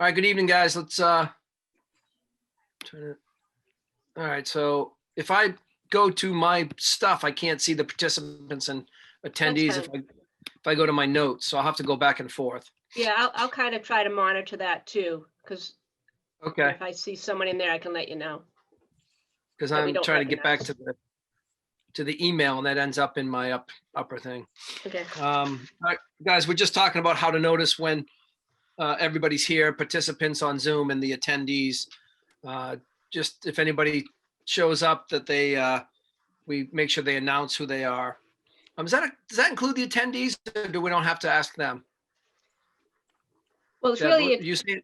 All right, good evening, guys. Let's turn it. All right, so if I go to my stuff, I can't see the participants and attendees That's if I go to my notes, so I'll have to go back and forth. Yeah, I'll kind of try to monitor that too, because Okay, if I see someone in there, I can let you know. because that we I'm don't trying to get back recognize. to the email, and that ends up in my upper thing. Okay. All right, guys, we're just talking about how to notice when everybody's here, participants on Zoom and the attendees. Just if anybody shows up, that we make sure they announce who they are. Does that include the attendees, or do we don't have to ask them? Well, it's Deb, really, you see,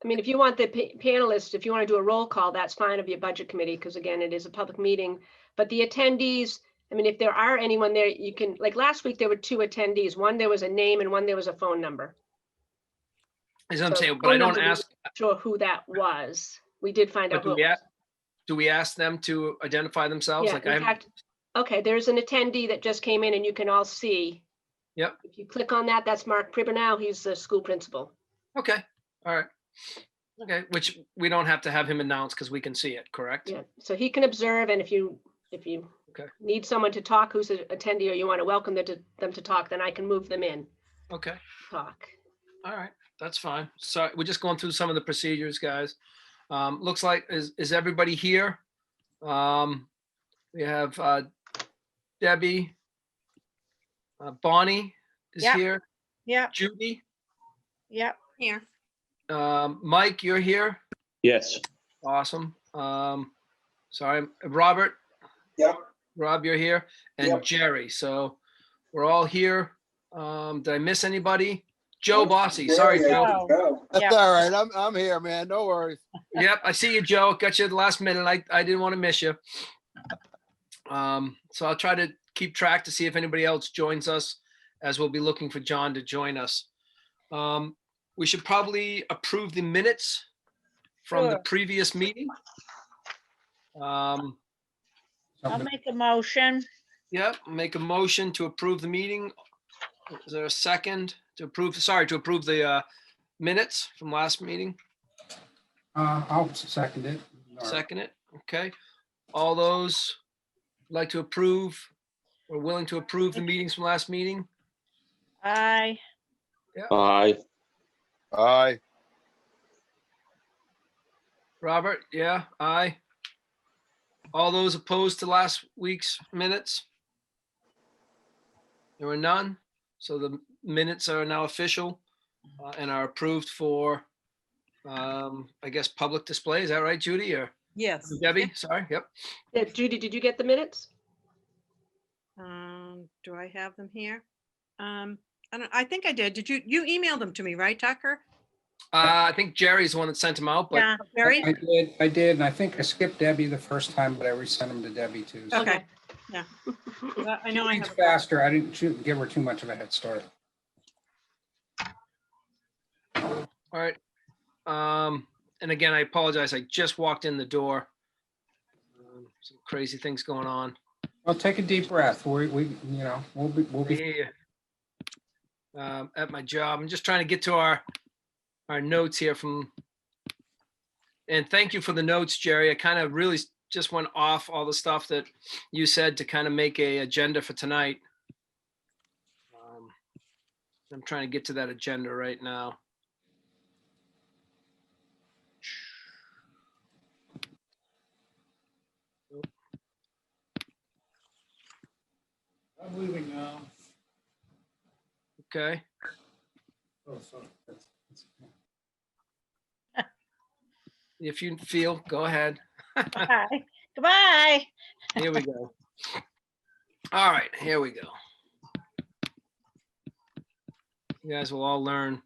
I mean, if you want the panelists, if you want to do a roll call, that's fine of your budget committee, because again, it is a public meeting. But the attendees, I mean, if there are anyone there, you can, like last week, there were 2 attendees. One, there was a name, and one, there was a phone number. as I'm So saying, but phone I don't number, we ask. weren't sure who that was. We did find out But who it was. do we ask them to identify themselves? Yeah, Like in fact, okay, there's an attendee that just came in and you can all see. Yep. If you click on that, that's Mark Pribanow. He's the school principal. Okay. All right. Okay. Which we don't have to have him announce because we can see it, correct? Yeah, so he can observe, and if you Okay. need someone to talk who's an attendee, or you want to welcome them to talk, then I can move them in. Okay. Talk. All right. That's fine. So we're just going through some of the procedures, guys. Looks like, is everybody here? We have Debbie. Bonnie is Yep. here. Yep, Judy. yep, here. Mike, you're here. Yes. Awesome. Sorry, Robert. Yep. Rob, you're here, and Yep. Jerry. So we're all here. Did I miss anybody? Joe Bossy. Sorry, There you Joe. go. Yep. That's all right. I'm here, man. No worries. Yep, I see you, Joe. Got you at the last minute. I didn't want to miss you. So I'll try to keep track to see if anybody else joins us, as we'll be looking for John to join us. We should probably approve the minutes from the Sure. previous meeting. I'll make a motion. Yep, make a motion to approve the meeting. Is there a second to approve, to approve the minutes from last meeting? I'll second it. Second it, okay. All those like to approve or willing to approve the meetings from last meeting? Aye. Aye. Aye. Robert, yeah, aye. All those opposed to last week's minutes? There were none, so the minutes are now official and are approved for, I guess, public display. Is that right, Judy, or Yes. Debbie? Sorry, yep. Yeah, Judy, did you get the minutes? Do I have them here? I think I did. Did you emailed them to me, right, Tucker? I think Jerry's the one that sent them out, but Yeah, Barry? I did, and I think I skipped Debbie the first time, but I resent them to Debbie too. So Okay. Yeah. I know I It's have. faster. I didn't give her too much of a head start. all right. And again, I apologize. I just walked in the door. Some crazy things going on. Well, take a deep breath. We'll be I hear you. At my job, I'm just trying to get to our notes here from, and thank you for the notes, Jerry. I kind of really just went off all the stuff that you said to kind of make a agenda for tonight. I'm trying to get to that agenda right now. I'm leaving now. Okay. Oh, sorry. If you feel, go ahead. bye. Goodbye. Here we go. All right, here we go. You guys will all learn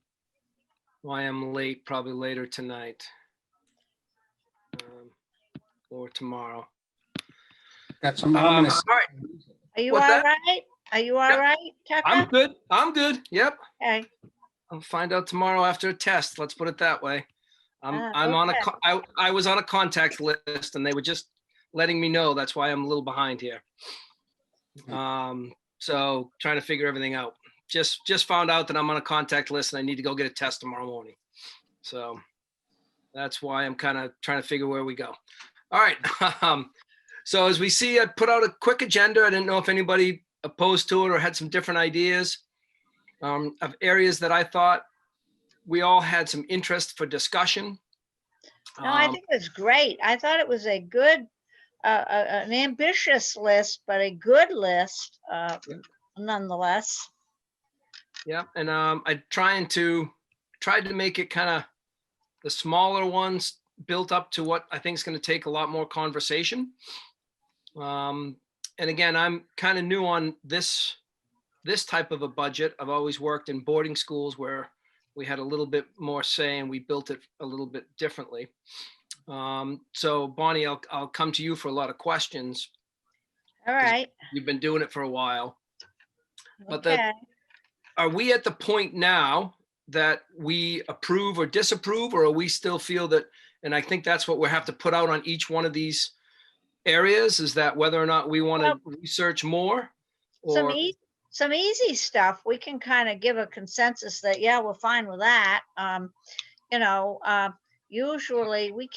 why I'm late, probably later tonight. Or tomorrow. Got some All ominous. right, Are you all What's that? right? Are you all Yep. right, I'm Tucker? good. I'm good. Yep. Okay. I'll find out tomorrow after a test. Let's put it that way. I'm on okay. I was on a contact list and they were just letting me know. That's why I'm a little behind here. So trying to figure everything out. Just found out that I'm on a contact list and I need to go get a test tomorrow morning. So That's why I'm kind of trying to figure where we go. All right. So as we see, I put out a quick agenda. I didn't know if anybody opposed to it or had some different ideas of areas that I thought we all had some interest for discussion. No, I think it was great. I thought it was a good, an ambitious list, but a good list nonetheless. Yeah, and I tried to make it kind of the smaller ones built up to what I think is going to take a lot more conversation. And again, I'm kind of new on this type of a budget. I've always worked in boarding schools where we had a little bit more say and we built it a little bit differently. So Bonnie, I'll come to you for a lot of questions. All right. You've been doing it for a while. But Okay. are we at the point now that we approve or disapprove, or are we still feel that, and I think that's what we'll have to put out on each one of these areas, is that whether or not we want to research more? Some Or some easy stuff, we can kind of give a consensus that, yeah, we're fine with that. You know, usually we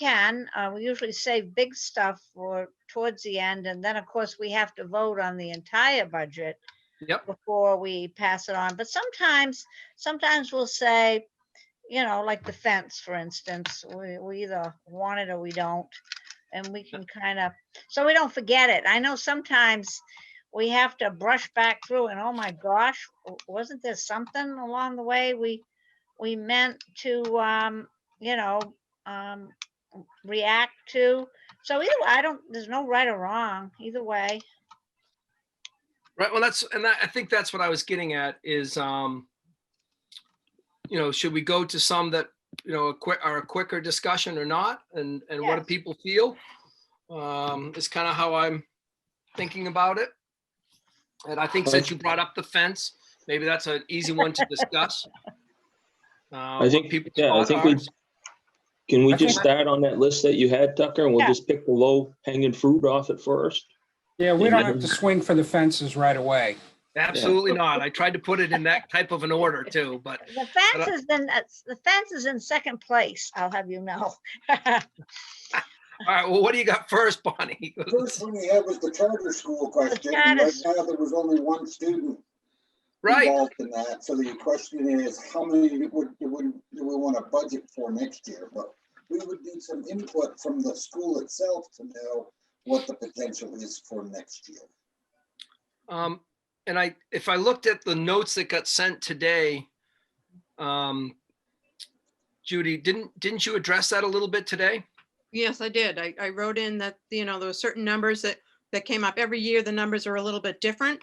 usually save big stuff for towards the end. And then of course we have to vote on the entire budget Yep. before we pass it on. But sometimes we'll say, you know, like the fence, for instance, we either want it or we don't. And we can kind of, so we don't forget it. I know sometimes we have to brush back through and, oh my gosh, wasn't there something along the way we meant to, you know, react to? So either way, there's no right or wrong either way. Right. Well, I think that's what I was getting at is, you know, should we go to some that, you know, are a quicker discussion or not? And what do Yes. people feel? Is kind of how I'm thinking about it. And I think since you brought up the fence, maybe that's an easy one to discuss. I think, people's yeah, I thoughts think are. can we I just think- start on that list that you had, Tucker, and we'll Yeah. just pick the low hanging fruit off at first? Yeah, we don't have to swing for the fences right away. Absolutely not. I tried to put it in that type of an order too, but The fence is in second place, I'll have you know. all right. Well, what do you got first, Bonnie? First one you had was the charter school question. And charter right now, there was only one student Right. involved in that. So the question is, how many do we want to budget for next year? But we would need some input from the school itself to know what the potential is for next year. And if I looked at the notes that got sent today, Judy, didn't you address that a little bit today? Yes, I did. I wrote in that, you know, there were certain numbers that came up every year. The numbers are a little bit different.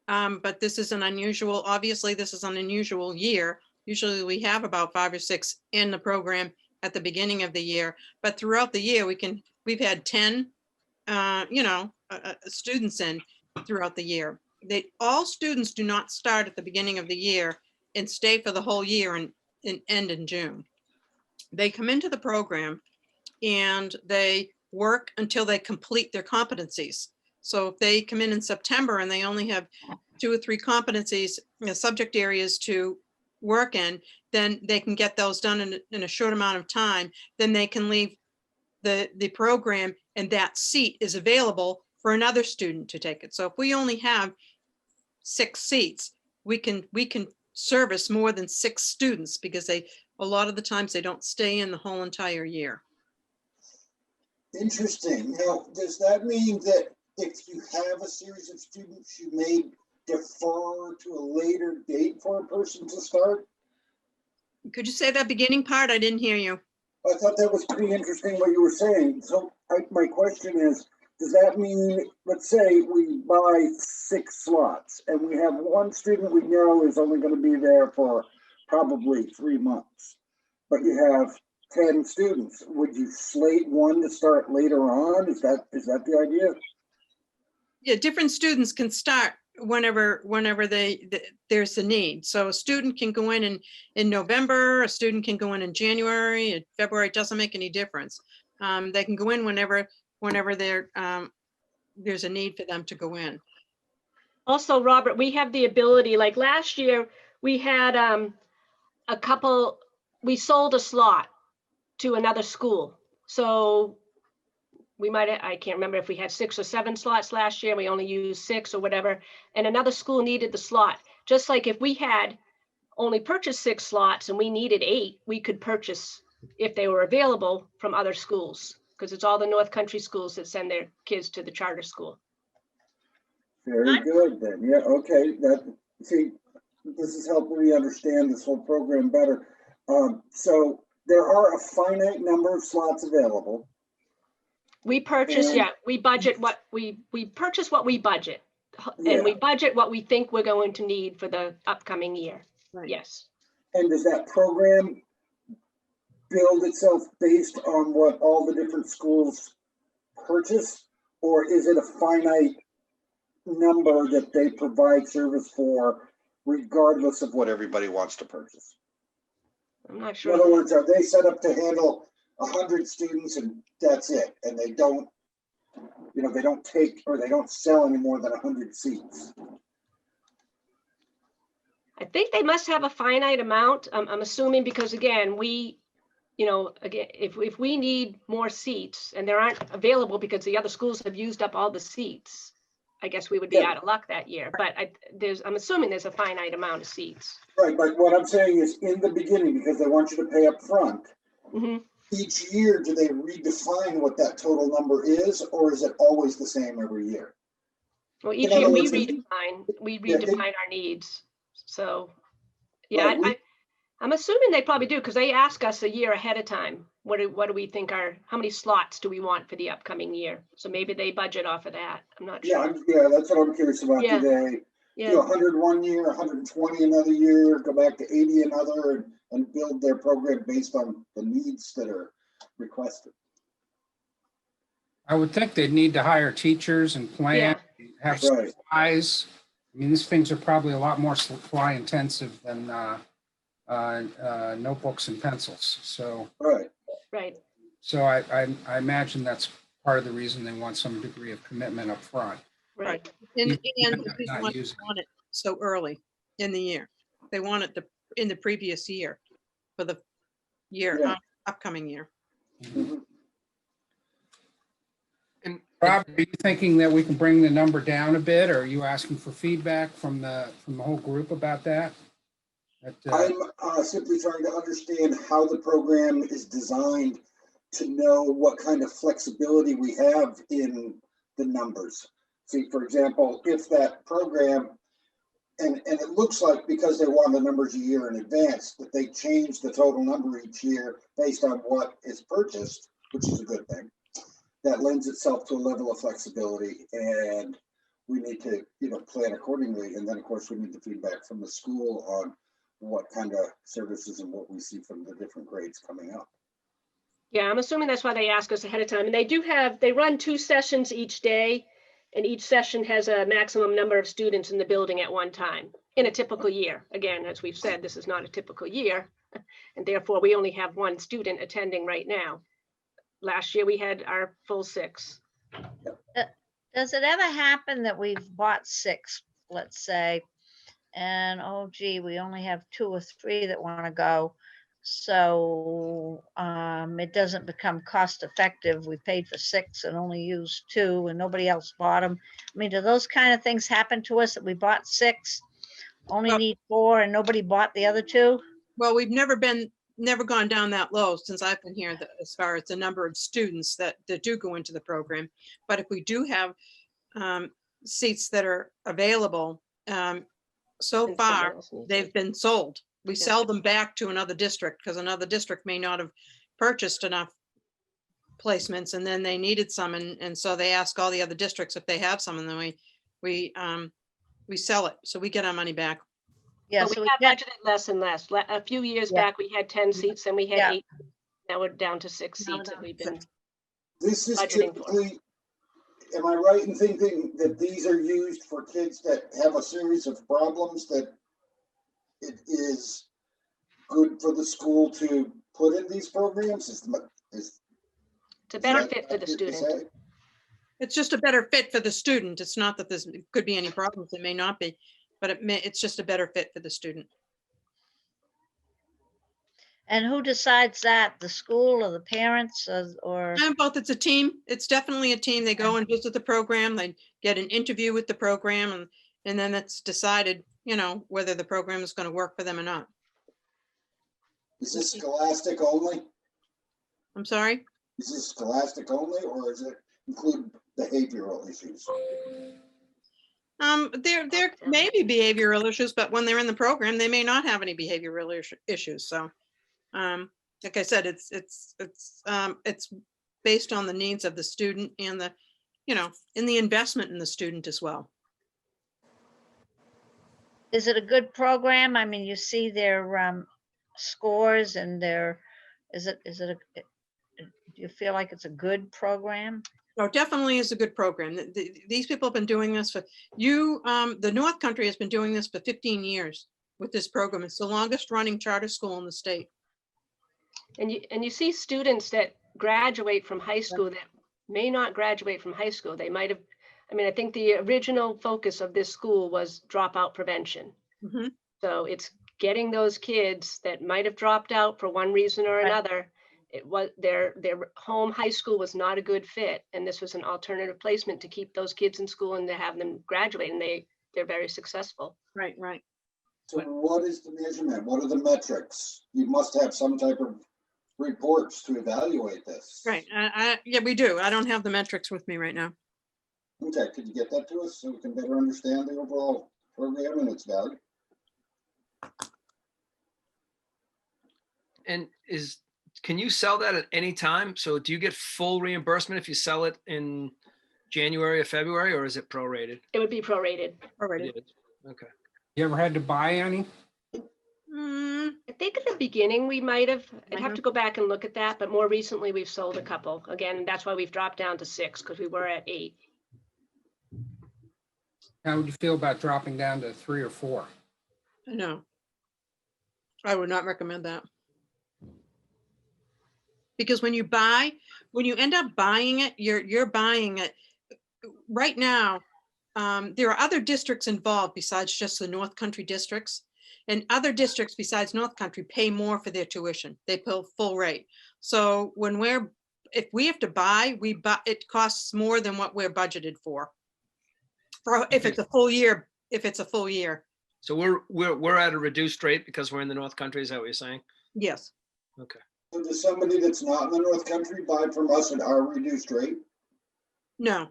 But this is obviously this is an unusual year. Usually we have about 5 or 6 in the program at the beginning of the year, but throughout the year we've had 10, students in throughout the year. All students do not start at the beginning of the year and stay for the whole year and end in June. They come into the program and they work until they complete their competencies. So if they come in September and they only have 2 or 3 competencies, subject areas to work in, then they can get those done in a short amount of time. Then they can leave the program and that seat is available for another student to take it. So if we only have 6 seats, we can service more than 6 students because a lot of the times they don't stay in the whole entire year. Interesting. Now, does that mean that if you have a series of students, you may defer to a later date for a person to start? Could you say that beginning part? I didn't hear you. I thought that was pretty interesting what you were saying. So my question is, does that mean, let's say we buy 6 slots and we have one student we know is only going to be there for probably 3 months, but you have 10 students. Would you slate one to start later on? Is that the idea? Yeah, different students can start whenever there's a need. So a student can go in November, a student can go in January, in February. It doesn't make any difference. They can go in whenever there's a need for them to go in. Also, Robert, we have the ability, like last year, we had a couple, we sold a slot to another school. So we might, I can't remember if we had 6 or 7 slots last year, we only used 6 or whatever, and another school needed the slot. Just like if we had only purchased 6 slots and we needed 8, we could purchase if they were available from other schools, because it's all the North Country schools that send their kids to the charter school. Very good then. Yeah, okay. See, this is helping me understand this whole program better. So there are a finite number of slots available. We purchase, And- yeah, we budget what we purchase what we budget. Yeah. And we budget what we think we're going to need for the upcoming year. Right. Yes. And does that program build itself based on what all the different schools purchase? Or is it a finite number that they provide service for regardless of what everybody wants to purchase? I'm not In sure. other words, are they set up to handle 100 students and that's it? And they don't, they don't take or they don't sell any more than 100 seats? I think they must have a finite amount. I'm assuming because again, again, if we need more seats and there aren't available because the other schools have used up all the seats, I guess we would be Yeah. out of luck that year. But I'm assuming there's a finite amount of seats. Right, but what I'm saying is in the beginning, because they want you to pay up front, hmm each year, do they redefine what that total number is, or is it always the same every year? Well, each In other year we words, redefine our needs. So, yeah, Right, I'm assuming they probably do because they ask us a year ahead of time. What do we think how many slots do we want for the upcoming year? So maybe they budget off of that. I'm not sure. Yeah, that's what I'm curious about. Yeah. Do they do Yeah, 100 one year, 120 another year, go back to 80 another, and build their program based on the needs that are requested? I would think they'd need to hire teachers and plan, have Right. supplies. I mean, these things are probably a lot more supply intensive than notebooks and pencils. So Right. right. I imagine that's part of the reason they want some degree of commitment up front. Right. And You the might reason not why they use it. want it so early in the year. They want it in the previous year for the year, Yeah. upcoming year. Mhm. And Rob, are you thinking that we can bring the number down a bit, or are you asking for feedback from the whole group about that? I'm simply trying to understand how the program is designed to know what kind of flexibility we have in the numbers. See, for example, if that program, and it looks like because they want the numbers a year in advance, that they change the total number each year based on what is purchased, which is a good thing. That lends itself to a level of flexibility, and we need to, plan accordingly. And then, of course, we need the feedback from the school on what kind of services and what we see from the different grades coming up. Yeah, I'm assuming that's why they ask us ahead of time. And they run 2 sessions each day, and each session has a maximum number of students in the building at one time in a typical year. Again, as we've said, this is not a typical year, and therefore we only have 1 student attending right now. Last year we had our full 6. Does it ever happen that we've bought 6, let's say, and oh gee, we only have 2 or 3 that want to go? So it doesn't become cost effective. We paid for 6 and only used 2 and nobody else bought them. I mean, do those kind of things happen to us that we bought 6, only Well- need 4 and nobody bought the other 2? Well, we've never gone down that low since I've been here, as far as the number of students that do go into the program. But if we do have seats that are available, so And someone far, else needs they've it. been sold. We Yeah. sell them back to another district because another district may not have purchased enough placements, and then they needed some, and so they ask all the other districts if they have some, and then we sell it, so we get our money back. Yeah, But so we we have get, budgeted less and less. A few years Yeah. back, we had 10 seats and we had Yeah. 8. Now we're down to 6 Now we're seats that down we've to been, This is Budgeting for. typically, am I right in thinking that these are used for kids that have a series of problems that it is good for the school to put in these programs? it's a better that fit for the accurate to student. say? It's just a better fit for the student. It's not that there's could be any problems. It may not be, but it's just a better fit for the student. And who decides that? The school or the parents or? And both, it's a team. It's definitely a team. They go and visit the program, they get an interview with the program, and then it's decided, you know, whether the program is going to work for them or not. Is this scholastic only? I'm sorry? Is this scholastic only, or does it include behavioral issues? There may be behavioral issues, but when they're in the program, they may not have any behavioral issues. So, like I said, it's based on the needs of the student and the, you know, in the investment in the student as well. Is it a good program? I mean, you see their scores and do you feel like it's a good program? No, it definitely is a good program. These people have been doing this for the North Country has been doing this for 15 years with this program. It's the longest running charter school in the state. And you see students that graduate from high school that may not graduate from high school. They might have, I mean, I think the original focus of this school was dropout prevention. Mhm. So it's getting those kids that might have dropped out for one reason or Right. another. It was their home high school was not a good fit, and this was an alternative placement to keep those kids in school and to have them graduate, and they're very successful. Right, right. So what is the measurement? What are the metrics? You must have some type of reports to evaluate this. Right. Yeah, we do. I don't have the metrics with me right now. Okay, could you get that to us so we can better understand the overall program and its value? And can you sell that at any time? So do you get full reimbursement if you sell it in January or February, or is it prorated? It would be prorated. Already. It is. Okay. You ever had to buy any? I think at the beginning we might have, I'd have to go back and look at that, but more recently we've sold a couple. Again, that's why we've dropped down to 6 because we were at 8. How would you feel about dropping down to 3 or 4? No. I would not recommend that. Because when you end up buying it, you're buying it. Right now, there are other districts involved besides just the North Country districts. And other districts besides North Country pay more for their tuition. They pay full rate. So if we have to buy, it costs more than what we're budgeted for. If it's a full year, So we're at a reduced rate because we're in the North Country. Is that what you're saying? Yes. Okay. So does somebody that's not in the North Country buy from us at our reduced rate? No.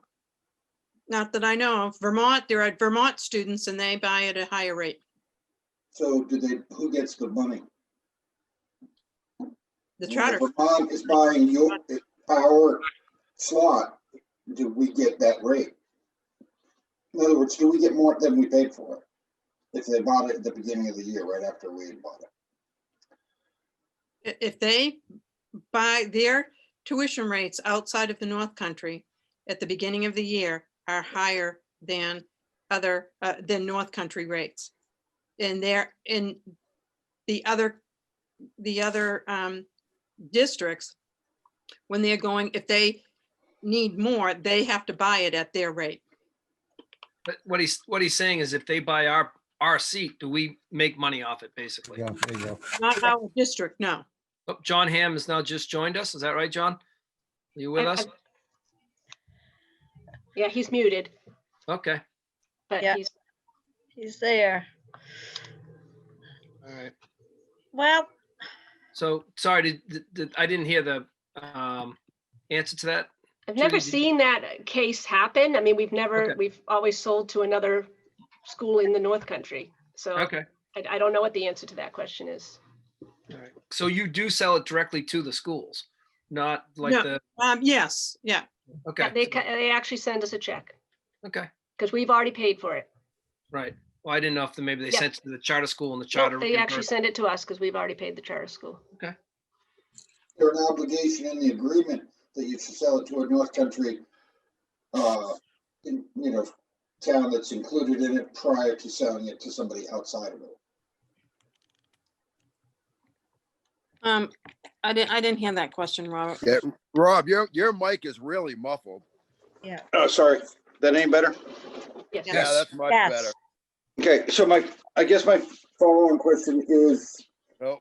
Not that I know of. Vermont, there are Vermont students and they buy at a higher rate. So who gets the money? The charter. If Vermont is buying our slot, do we get that rate? In other words, do we get more than we paid for it? If they bought it at the beginning of the year, right after we had bought it? If they buy their tuition rates outside of the North Country at the beginning of the year are higher than than North Country rates. And they're in the other districts, when they're going, if they need more, they have to buy it at their rate. But what he's saying is if they buy our seat, do we make money off it basically? Yeah, there you go. Not our district, no. Oh, John Hamm has now just joined us. Is that right, John? Are you with us? Yeah, he's muted, Okay. but Yeah. He's there. All right. Well, So sorry, I didn't hear the answer to that. I've never Judy, did- seen that case happen. I mean, Okay. we've always sold to another school in the North Country. So Okay. I don't know what the answer to that question is. All right. So you do sell it directly to the schools, not like No. the, Yes, yeah. okay. They actually send us a check Okay. because we've already paid for it. Right. Well, I didn't know if maybe they Yeah. sent it to the charter school and the Nope, charter. they actually reimbursed. send it to us because we've already paid the charter school. There's an obligation in the agreement that you should sell it to a North Country, town that's included in it prior to selling it to somebody outside of it. I didn't hear that question, Robert. Yeah, Rob, your mic is really muffled. yeah. Oh, sorry. That ain't better? Yes. Yes. Yeah, that's much Yes. better. Okay, so I guess my Follow-on question is, Oh,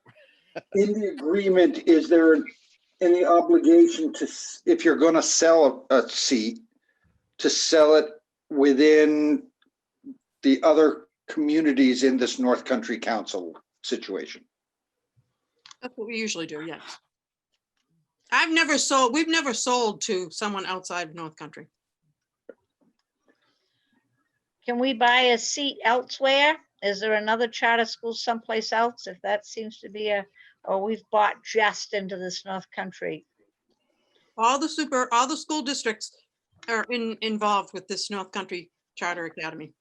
In the agreement, is there any obligation to, if you're gonna sell a seat, to sell it within the other communities in this North Country Council situation? That's what we usually do, yes. We've never sold to someone outside of North Country. Can we buy a seat elsewhere? Is there another charter school someplace else? If that seems to be or we've bought just into this North Country. All the school districts are involved with this North Country Charter Academy.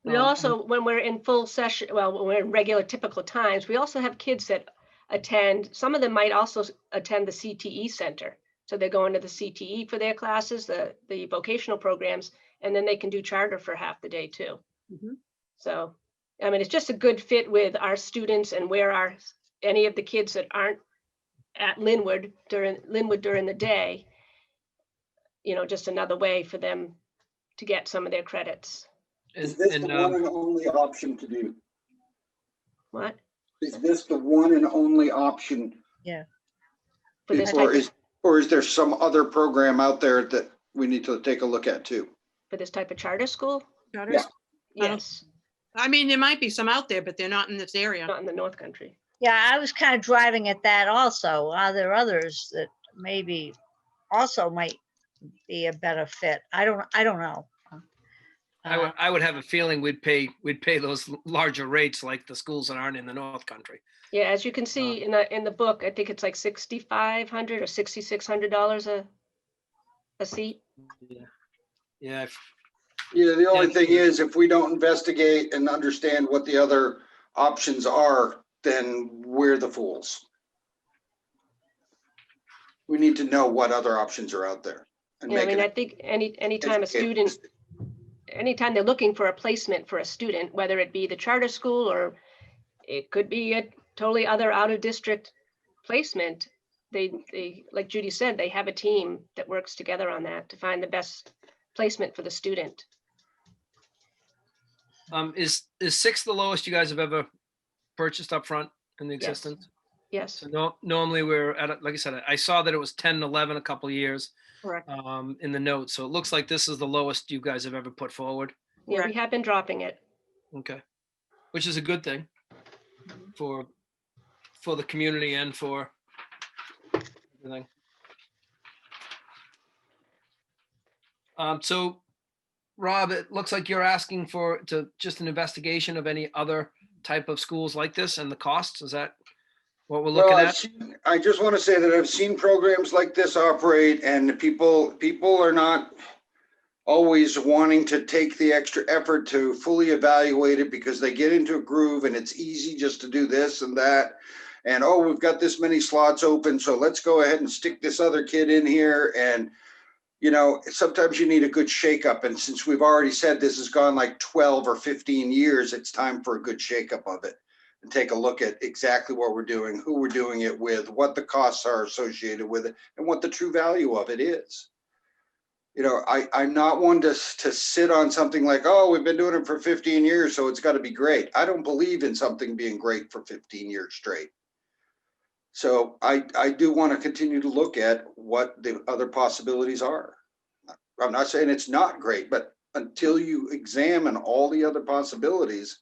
We also, when we're in full session, well, when we're in regular typical times, we also have kids that attend, some of them might also attend the CTE center. So they're going to the CTE for their classes, the vocational programs, and then they can do charter for half the day too. Mhm. So, I mean, it's just a good fit with our students and where any of the kids that aren't at Lin-Wood during the day, just another way for them to get some of their credits. Is this the one and only option to do? What? Is this the one and only option? For this type of, Or is there some other program out there that we need to take a look at too? for this type of charter school? Charters? Yeah. Yes, I mean, there might be some out there, but they're not in this area. not in the North Country. Yeah, I was kind of driving at that also. Are there others that maybe also might be a better fit? I don't know. I would have a feeling we'd pay those larger rates like the schools that aren't in the North Country. Yeah, as you can see in the book, I think it's like $6,500 or $6,600 a seat. Yeah. Yeah, the only thing is, if we don't investigate and understand what the other options are, then we're the fools. We need to know what other options are out there. And Yeah, I make mean, an I think anytime a educated student, decision. anytime they're looking for a placement for a student, whether it be the charter school or it could be a totally other out of district placement, they, like Judy said, they have a team that works together on that to find the best placement for the student. Is 6 the lowest you guys have ever purchased up front in the Yes. existence? Yes, So normally we're at, like I said, I saw that it was 10, 11 a couple of years Correct. in the notes. So it looks like this is the lowest you guys have ever put forward. yeah, we Correct. have been dropping it. Okay. Which is a good thing for the community and for everything. So Rob, it looks like you're asking for just an investigation of any other type of schools like this and the costs. Is that what we're looking Well, at? I just want to say that I've seen programs like this operate, and people are not always wanting to take the extra effort to fully evaluate it because they get into a groove and it's easy just to do this and that. And, oh, we've got this many slots open, so let's go ahead and stick this other kid in here. And, sometimes you need a good shakeup. And since we've already said this has gone like 12 or 15 years, it's time for a good shakeup of it and take a look at exactly what we're doing, who we're doing it with, what the costs are associated with it, and what the true value of it is. I'm not one to sit on something like, oh, we've been doing it for 15 years, so it's got to be great. I don't believe in something being great for 15 years straight. So I do want to continue to look at what the other possibilities are. I'm not saying it's not great, but until you examine all the other possibilities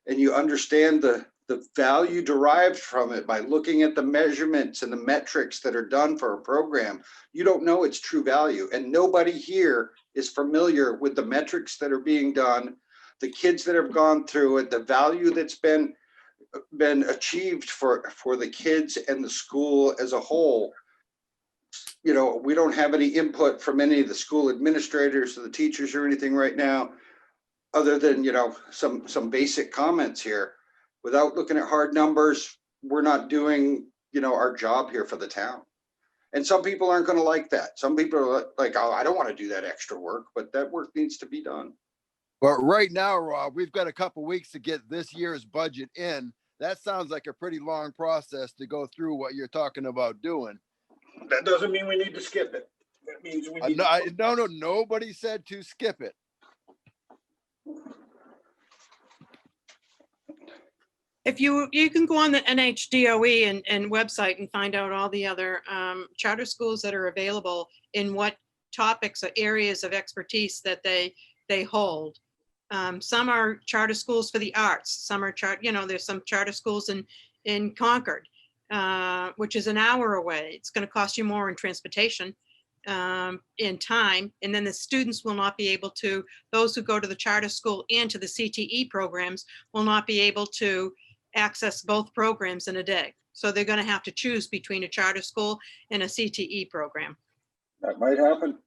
and you understand the value derived from it by looking at the measurements and the metrics that are done for a program, you don't know its true value. And nobody here is familiar with the metrics that are being done, the kids that have gone through it, the value that's been achieved for the kids and the school as a whole. We don't have any input from any of the school administrators or the teachers or anything right now, other than, some basic comments here. Without looking at hard numbers, we're not doing, our job here for the town. And some people aren't going to like that. Some people are like, oh, I don't want to do that extra work, but that work needs to be done. But right now, Rob, we've got a couple weeks to get this year's budget in. That sounds like a pretty long process to go through what you're talking about doing. That doesn't mean we need to skip it. That means we need. No, nobody said to skip it. If you can go on the NHDOE and website and find out all the other charter schools that are available in what topics or areas of expertise that they hold. Some are charter schools for the arts. Some are there's some charter schools in Concord, which is an hour away. It's going to cost you more in transportation, in time. And then the students will not be able to, those who go to the charter school and to the CTE programs will not be able to access both programs in a day. So they're going to have to choose between a charter school and a CTE program. That might happen.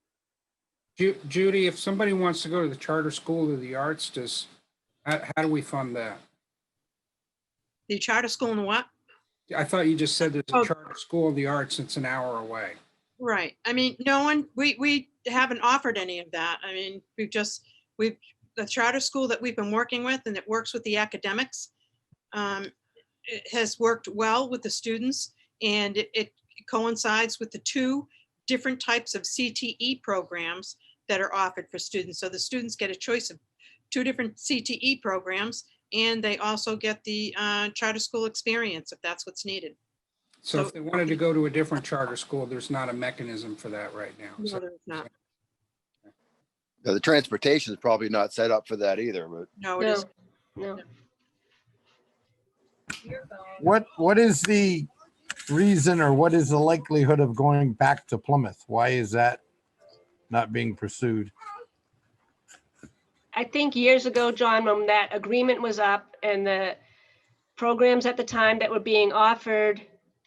Judy, if somebody wants to go to the charter school of the arts, how do we fund that? The charter school and what? I thought you just said there's a Oh. charter school of the arts. It's an hour away. Right. I mean, no one, we haven't offered any of that. I mean, the charter school that we've been working with and that works with the academics, it has worked well with the students, and it coincides with the two different types of CTE programs that are offered for students. So the students get a choice of two different CTE programs, and they also get the charter school experience if that's what's needed. So if they wanted to go to a different charter school, there's not a mechanism for that right now. No, there's not. Yeah, the transportation is probably not set up for that either, but No, it No, is. no. What is the reason, or what is the likelihood of going back to Plymouth? Why is that not being pursued? I think years ago, John, when that agreement was up and the programs at the time that were being offered,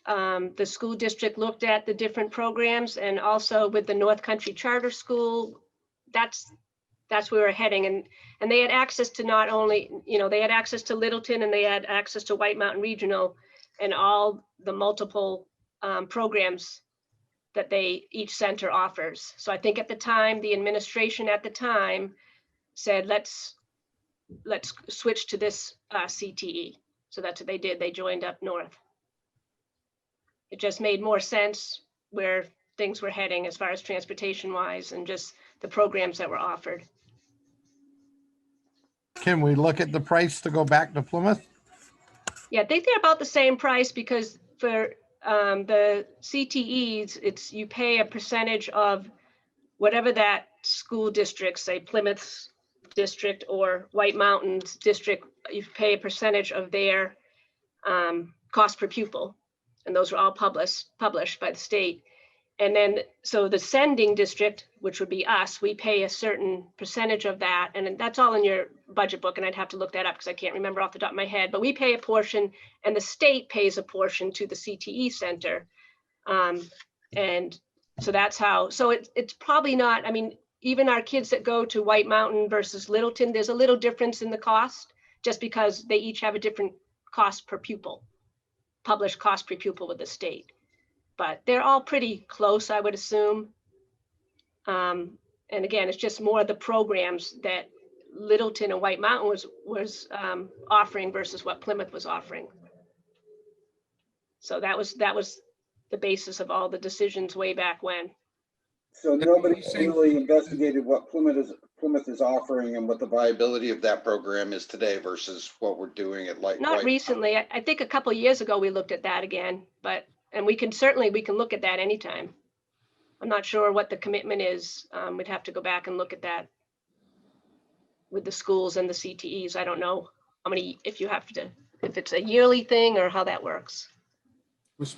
the school district looked at the different programs, and also with the North Country Charter School, that's where we're heading. And they had access to not only, they had access to Littleton, and they had access to White Mountain Regional and all the multiple programs that each center offers. So I think at the time, the administration at the time said, let's switch to this CTE. So that's what they did. They joined up north. It just made more sense where things were heading as far as transportation wise and just the programs that were offered. Can we look at the price to go back to Plymouth? Yeah, I think they're about the same price, because for the CTEs, you pay a percentage of whatever that school district, say Plymouth district or White Mountains district, you pay a percentage of their cost per pupil. And those were all published by the state. And then, so the sending district, which would be us, we pay a certain percentage of that. And that's all in your budget book. And I'd have to look that up because I can't remember off the top of my head, but we pay a portion and the state pays a portion to the CTE center. And so that's how, so it's probably not, I mean, even our kids that go to White Mountain versus Littleton, there's a little difference in the cost just because they each have a different cost per pupil, published cost per pupil with the state. But they're all pretty close, I would assume. And again, it's just more of the programs that Littleton and White Mountain was offering versus what Plymouth was offering. So that was the basis of all the decisions way back when. So nobody really investigated what Plymouth is offering and what the Viability of that program is today versus what we're doing at Not recently. I think a couple of years ago we looked at that again, and we can look at that anytime. I'm not sure what the commitment is. We'd have to go back and look at that with the schools and the CTEs. I don't know how many, if it's a yearly thing or how that works. Was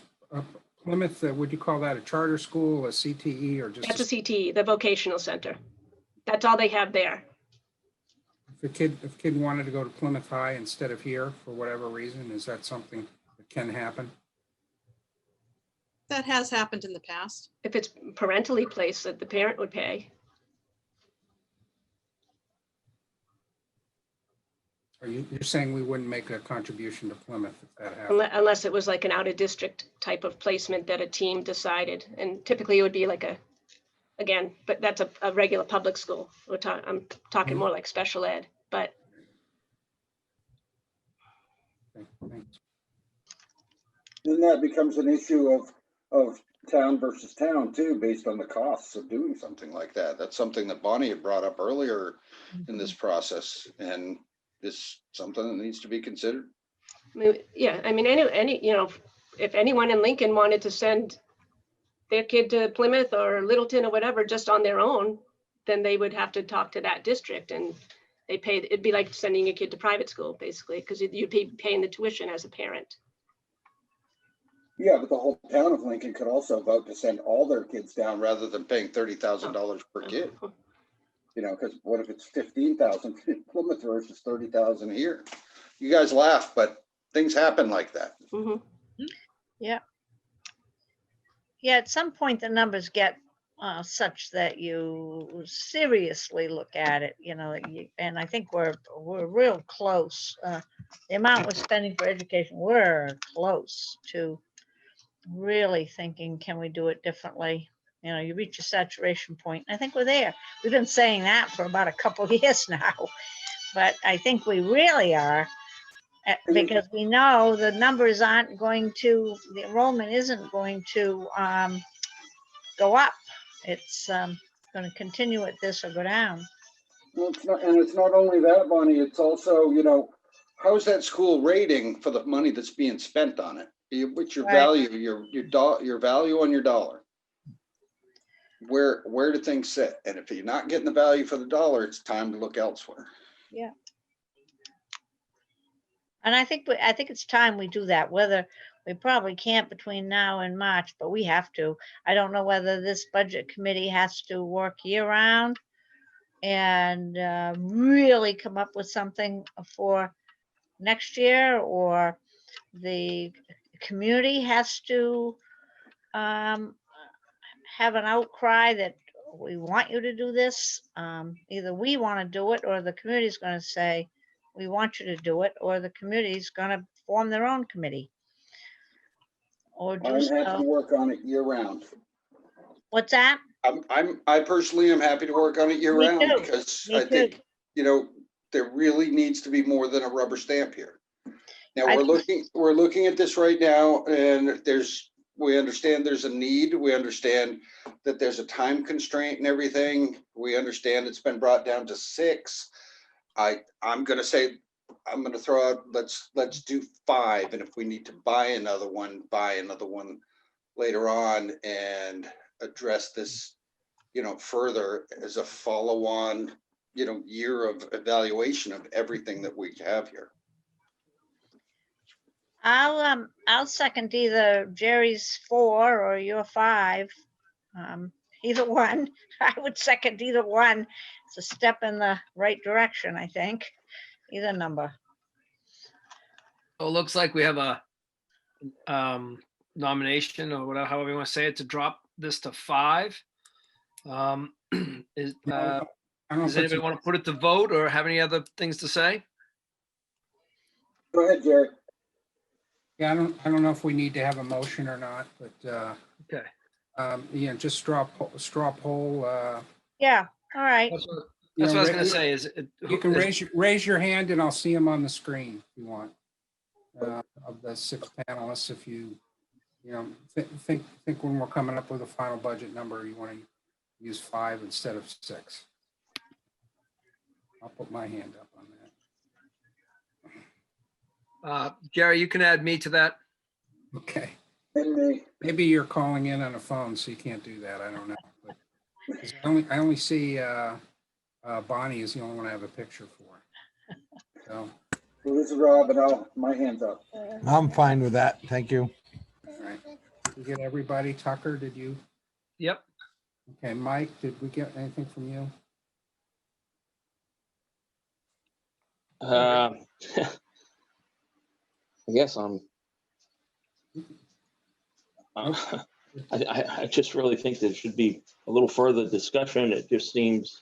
Plymouth, would you call that a charter school, a CTE, or just? That's a CTE, the vocational center. That's all they have there. If a kid wanted to go to Plymouth High instead of here for whatever reason, is that something that can happen? That has happened in the past. If it's parentally placed, that the parent would pay. You're saying we wouldn't make a contribution to Plymouth if that happened? Unless it was like an out of district type of placement that a team decided. And typically it would be like but that's a regular public school. I'm talking more like special ed, but. Okay, thanks. then that becomes an issue of town versus town too, based on the costs of doing something. Something like that. That's something that Bonnie had brought up earlier in this process, and it's something that needs to be considered. Yeah, I mean, any, you know, if anyone in Lincoln wanted to send their kid to Plymouth or Littleton or whatever, just on their own, then they would have to talk to that district, and they pay, it'd be like sending a kid to private school, basically, because you'd be paying the tuition as a parent. Yeah, but the whole town of Lincoln could also vote to send all their kids down, Rather than paying $30,000 per kid. you know, because what if it's 15,000 in Plymouth versus 30,000 here? You guys laugh, but things happen like that. Mhm. Yeah, at some point, the numbers get such that you seriously look at it, you know, and I think we're real close. The amount we're spending for education, we're close to really thinking, can we do it differently? You know, you reach a saturation point. I think we're there. We've been saying that for about a couple of years now, but I think we really are. Because we know the numbers aren't going to, the enrollment isn't going to go up. It's going to continue at this or go down. Well, it's not, and it's not only that, Bonnie, it's also, you know, how's that school rating for the money that's being spent on it? What's your Right. value, your value on your dollar? Where do things sit? And if you're not getting the value for the dollar, it's time to look elsewhere. Yeah. And I think it's time we do that, whether we probably can't between now and March, but we have to. I don't know whether this budget committee has to work year round and really come up with something for next year, or the community has to have an outcry that we want you to do this. Either we want to do it, or the community is going to say, we want you to do it, or the committee is going to form their own committee. Or do I'm happy to so. work on it year round. What's that? I personally am happy to work on it year Me round, too. because Me I too. think, you know, there really needs to be more than a rubber stamp here. Now, I we're looking at this right now, and we understand there's a need. We understand that there's a time constraint and everything. We understand it's been brought down to 6. I'm gonna throw out, let's do 5. And if we need to buy another one later on and address this, you know, further as a follow-on, you know, year of evaluation of everything that we have here. I'll second either Jerry's 4 or your 5. Either one. I would second either one. It's a step in the right direction, I think. Either number. So it looks like we have a nomination, or whatever, however you want to say it, to drop this to 5. I don't know Does if anybody want to put it to vote, or have any other things to say? Go ahead, Jerry. Yeah, I don't know if we need to have a motion or not, but Okay. yeah, just straw poll. Yeah, all right. That's what You I know, was going to say. Is it, You can raise your hand and I'll see them on the screen if you want. Of the 6 panelists, if you know, think when we're coming up with a final budget number, you want to use 5 instead of 6. I'll put my hand up on that. Jerry, you can add me to that. Okay. And me. Maybe you're calling in on a phone, so you can't do that. I don't know. But 'cause I only see Bonnie is the only one I have a picture for. So, Well, this is Rob, and my hand's up. I'm fine with that. Thank you. all right. We get everybody. Tucker, did you? Yep. Okay, Mike, did we get anything from you? I guess I just really think there should be a little further discussion. It just seems,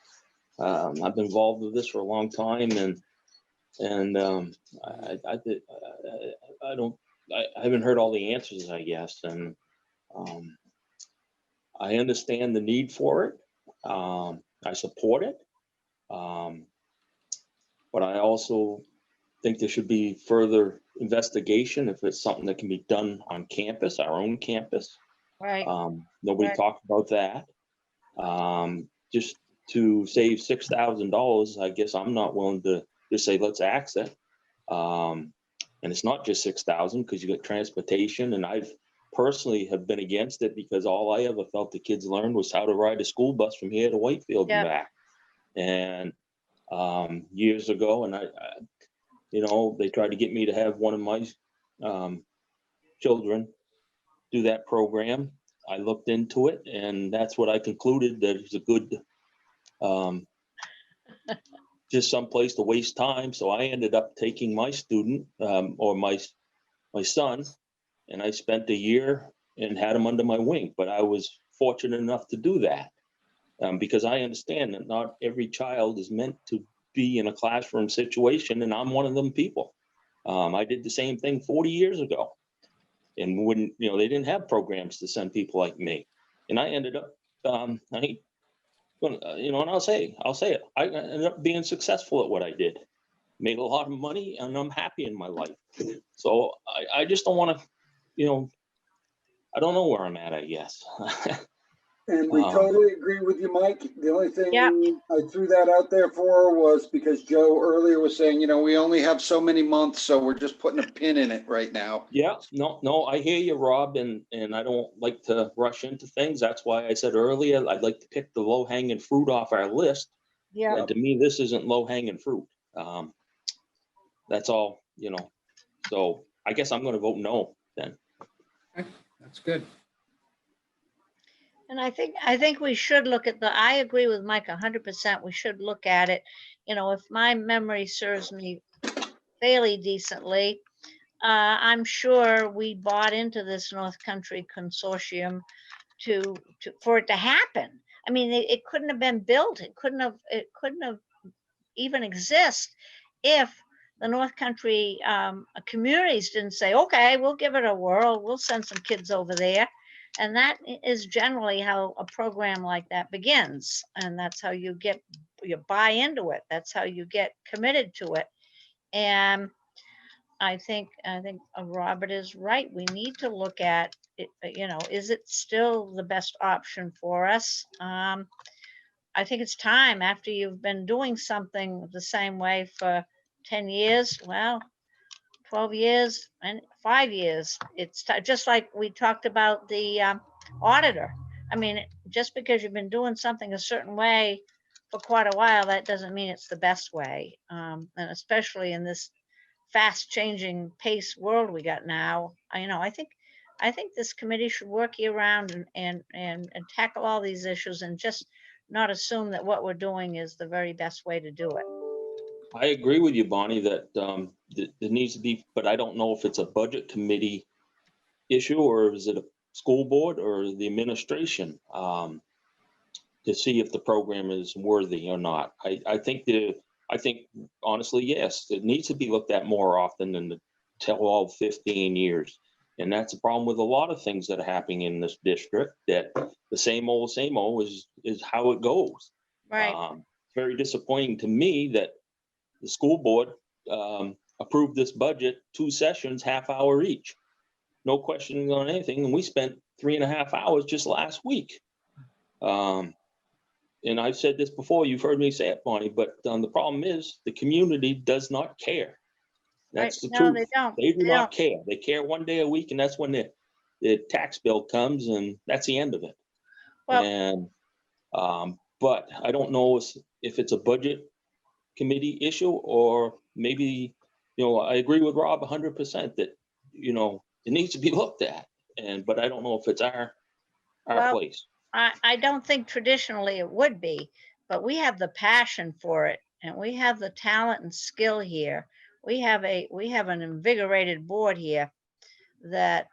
I've been involved with this for a long time, and I haven't heard all the answers, I guess, and I understand the need for it. I support it, but I also think there should be further investigation if it's something that can be done on campus, our own campus. Right. Nobody Right. talked about that. Just to save $6,000, I guess I'm not willing to just say, let's axe it. And it's not just 6,000 because you got transportation, and I've personally have been against it because all I ever felt the kids learned was how to ride a school bus from here to Whitefield and Yep. back. And years ago, and I, they tried to get me to have one of my children do that program. I looked into it, and that's what I concluded, that it's a good, just someplace to waste time. So I ended up taking my student, or my son, and I spent a year and had him under my wing. But I was fortunate enough to do that, because I understand that not every child is meant to be in a classroom situation, and I'm one of them people. I did the same thing 40 years ago. And when, they didn't have programs to send people like me. And I ended up, and I'll say it, I ended up being successful at what I did. Made a lot of money, and I'm happy in my life. So I just don't want to, I don't know where I'm at, I guess. And we totally agree with you, Mike. The only thing Yep. I threw that out there for was because Joe earlier was saying, we only have so many months, so we're just putting a pin in it right now. Yeah, no, I hear you, Rob, and I don't like to rush into things. That's why I said earlier, I'd like to pick the low-hanging fruit off our list. Yeah. And to me, this isn't low-hanging fruit. That's all, so I guess I'm going to vote no then. Okay, that's good. And I think we should look at I agree with Mike 100%. We should look at it. If my memory serves me fairly decently, I'm sure we bought into this North Country Consortium for it to happen. I mean, it couldn't have been built. It couldn't have even exist if the North Country communities didn't say, okay, we'll give it a whirl. We'll send some kids over there. And that is generally how a program like that begins. And that's how you buy into it. That's how you get committed to it. And I think Robert is right. We need to look at it, is it still the best option for us? I think it's time, after you've been doing something the same way for 10 years, 12 years and 5 years. It's just like we talked about the auditor. I mean, just because you've been doing something a certain way for quite a while, that doesn't mean it's the best way. And especially in this fast changing pace world we got now, I think this committee should work year round and tackle all these issues and just not assume that what we're doing is the very best way to do it. I agree with you, Bonnie, that there needs to be, but I don't know if it's a budget committee issue or is it a school board or the administration to see if the program is worthy or not. I think honestly, yes, it needs to be looked at more often than the 12, 15 years. And that's the problem with a lot of things that are happening in this district, that the same old is how it goes. Right. Very disappointing to me that the school board approved this budget 2 sessions, half hour each. No questioning on anything. And we spent 3.5 hours just last week. And I've said this before, you've heard me say it, Bonnie, but the problem is the community does not care. That's the truth. They don't. They do not care. They care one day a week, and that's when the tax bill comes, and that's the end of it. Well, and but I don't know if it's a budget committee issue or maybe, I agree with Rob 100% that, it needs to be looked at. But I don't know if it's our place. I don't think traditionally it would be, but we have the passion for it, and we have the talent and skill here. We have an invigorated board here that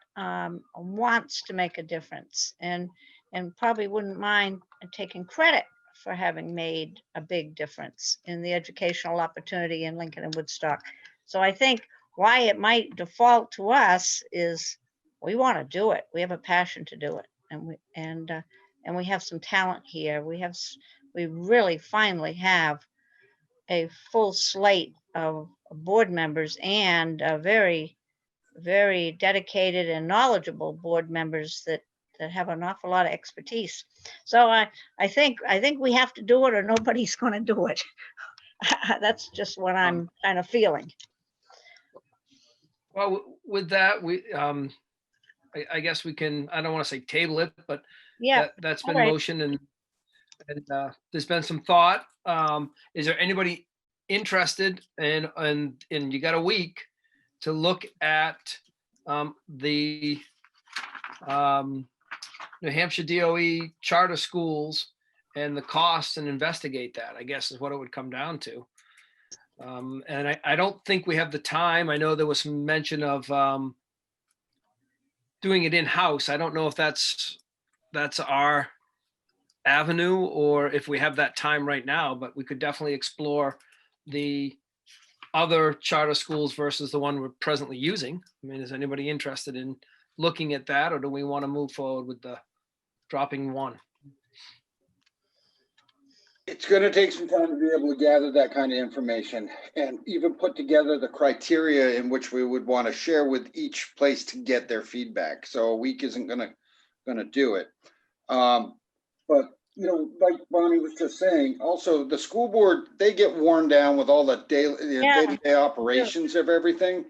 wants to make a difference and probably wouldn't mind taking credit for having made a big difference in the educational opportunity in Lincoln and Woodstock. So I think why it might default to us is we want to do it. We have a passion to do it, and we have some talent here. We really finally have a full slate of board members and a very, very dedicated and knowledgeable board members that that have an awful lot of expertise. So I think we have to do it or nobody's going to do it. That's just what I'm kind of feeling. Well, with that, I guess we can, I don't want to say table it, but Yeah. that's all been right. motion and there's been some thought. Is there anybody interested and you got a week to look at the New Hampshire DOE charter schools and the costs and investigate that, I guess is what it would come down to. And I don't think we have the time. I know there was some mention of doing it in-house. I don't know if that's our avenue or if we have that time right now, but we could definitely explore the other charter schools versus the one we're presently using. I mean, is anybody interested in looking at that, or do we want to move forward with the dropping one? It's going to take some time to be able to gather that kind of information and even put together the criteria in which we would want to share with each place to get their feedback. So a week isn't going to do it. But you know, like Bonnie was just saying, also the school board, they get worn down with all the day-to-day operations of everything.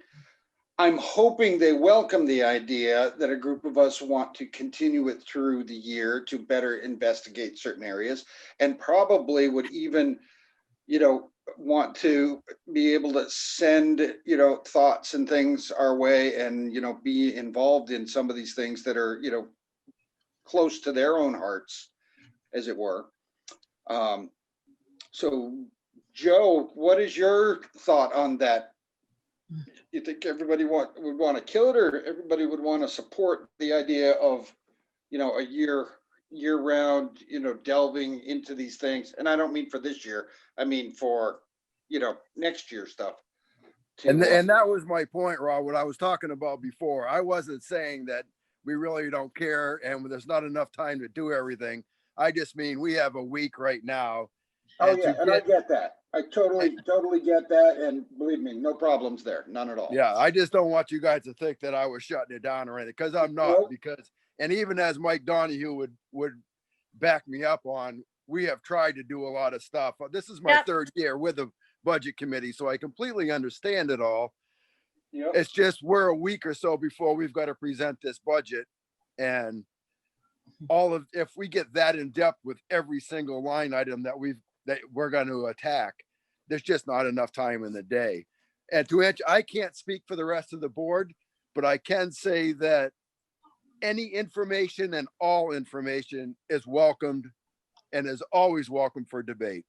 I'm hoping they welcome the idea that a group of us want to continue it through the year to better investigate certain areas, and probably would even, you know, want to be able to send, you know, thoughts and things our way and, you know, be involved in some of these things that are, you know, close to their own hearts, as it were. So Joe, what is your thought on that? You think everybody would want to kill it, or everybody would want to support the idea of, you know, a year round, you know, delving into these things? And I don't mean for this year, I mean for, you know, next year stuff. And that was my point, Rob, what I was talking about before. I wasn't saying that we really don't care and there's not enough time to do everything. I just mean we have a week right now. Oh yeah, and I get that. I totally get that, and believe me, no problems there, none at all. Yeah, I just don't want you guys to think that I was shutting it down or anything, because I'm not. Nope. Because, and even as Mike Donahue would back me up on, we have tried to do a lot of stuff. This is my third year with the budget committee, so I completely understand it all. Yep. It's just we're a week or so before we've got to present this budget, and if we get that in depth with every single line item that we're going to attack, there's just not enough time in the day. And to answer, I can't speak for the rest of the board, but I can say that any information and all information is welcomed and is always welcome for debate.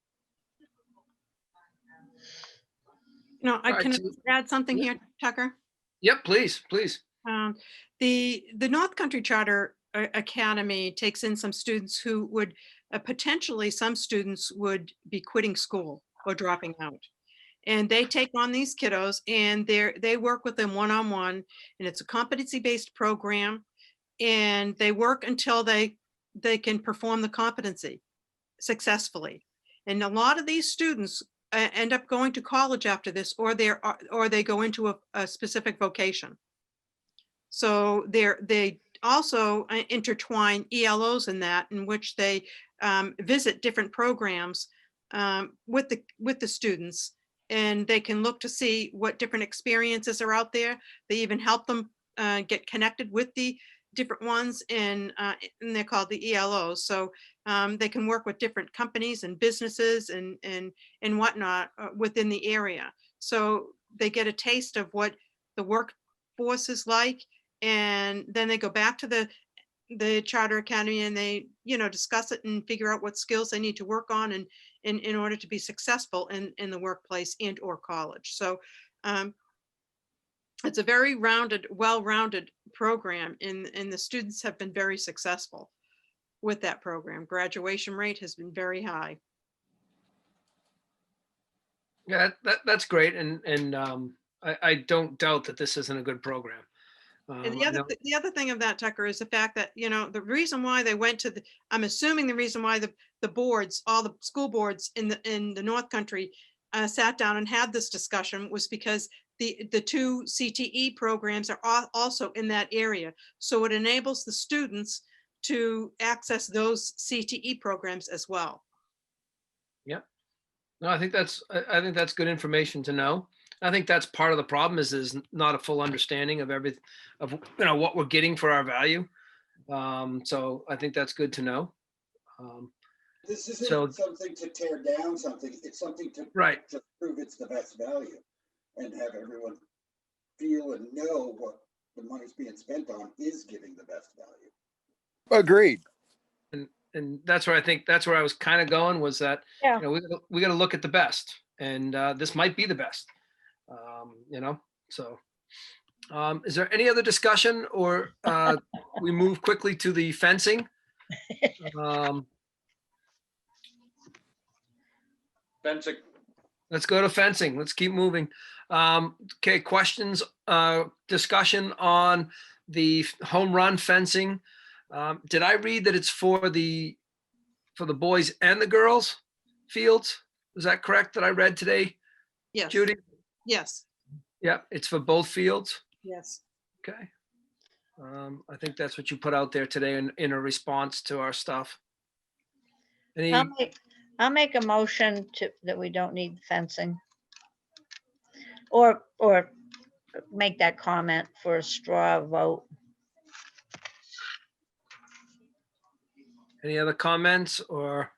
You know, I All right, can so- add something here, Tucker. Yep, please. The North Country Charter Academy takes in some students who would potentially, some students would be quitting school or dropping out. And they take on these kiddos and they work with them one-on-one, and it's a competency-based program, and they work until they can perform the competency successfully. And a lot of these students end up going to college after this, or they go into a specific vocation. So they also intertwine ELOs in that, in which they visit different programs with the students, and they can look to see what different experiences are out there. They even help them get connected with the different ones, and they're called the ELOs. So they can work with different companies and businesses and whatnot within the area. So they get a taste of what the workforce is like, and then they go back to the Charter Academy and they, you know, discuss it and figure out what skills they need to work on and in order to be successful in the workplace and or college. So it's a very well-rounded program, and the students have been very successful with that program. Graduation rate has been very high. Yeah, that's great. And I don't doubt that this isn't a good program. And the other thing of that, Tucker, is the fact that, you know, the reason why they went to I'm assuming the reason why the boards, all the school boards in the North Country sat down and had this discussion was because the two CTE programs are also in that area. So it enables the students to access those CTE programs as well. No, I think that's good information to know. I think that's part of the problem is not a full understanding of what we're getting for our value. So I think that's good to know. This So- isn't something to tear down something, it's something to Right. to prove it's the best value and have everyone feel and know what the money's being spent on is giving the best value. Agreed. And that's where I was kind of going was that, Yeah. we got to look at the best, and this might be the best. So is there any other discussion, or we move quickly to the fencing? Fencing. Let's go to fencing. Let's keep moving. Okay, questions, discussion on the home run fencing. Did I read that it's for the boys and the girls fields? Is that correct that I read today, Yes. Judy? Yes, Yeah, it's for both fields. yes. Okay. I think that's what you put out there today in a response to our stuff. Any, I'll make a motion that we don't need fencing. Or make that comment for a straw vote. any other comments or?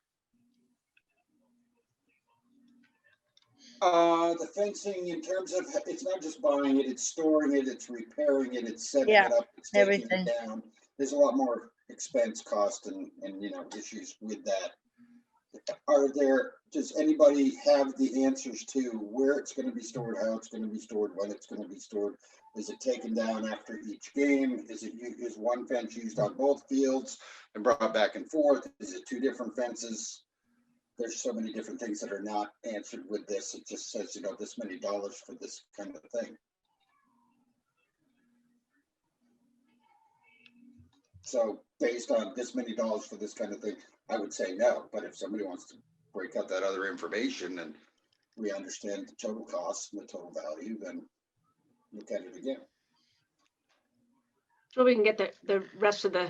The fencing in terms of, it's not just buying it, it's storing it, it's repairing it, it's setting Yeah, it up, it's taking everything. it down. There's a lot more expense, cost and issues with that. Does anybody have the answers to where it's gonna be stored, how it's gonna be stored, when it's gonna be stored? Is it taken down after each game? Is one fence used on both fields and brought back and forth? Is it two different fences? There's so many different things that are not answered with this. It just says, this many dollars for this kind of thing. So based on this many dollars for this kind of thing, I would say no. But if somebody wants to break out that other information and we understand the total cost and the total value, then look at it again. So we can get the rest of the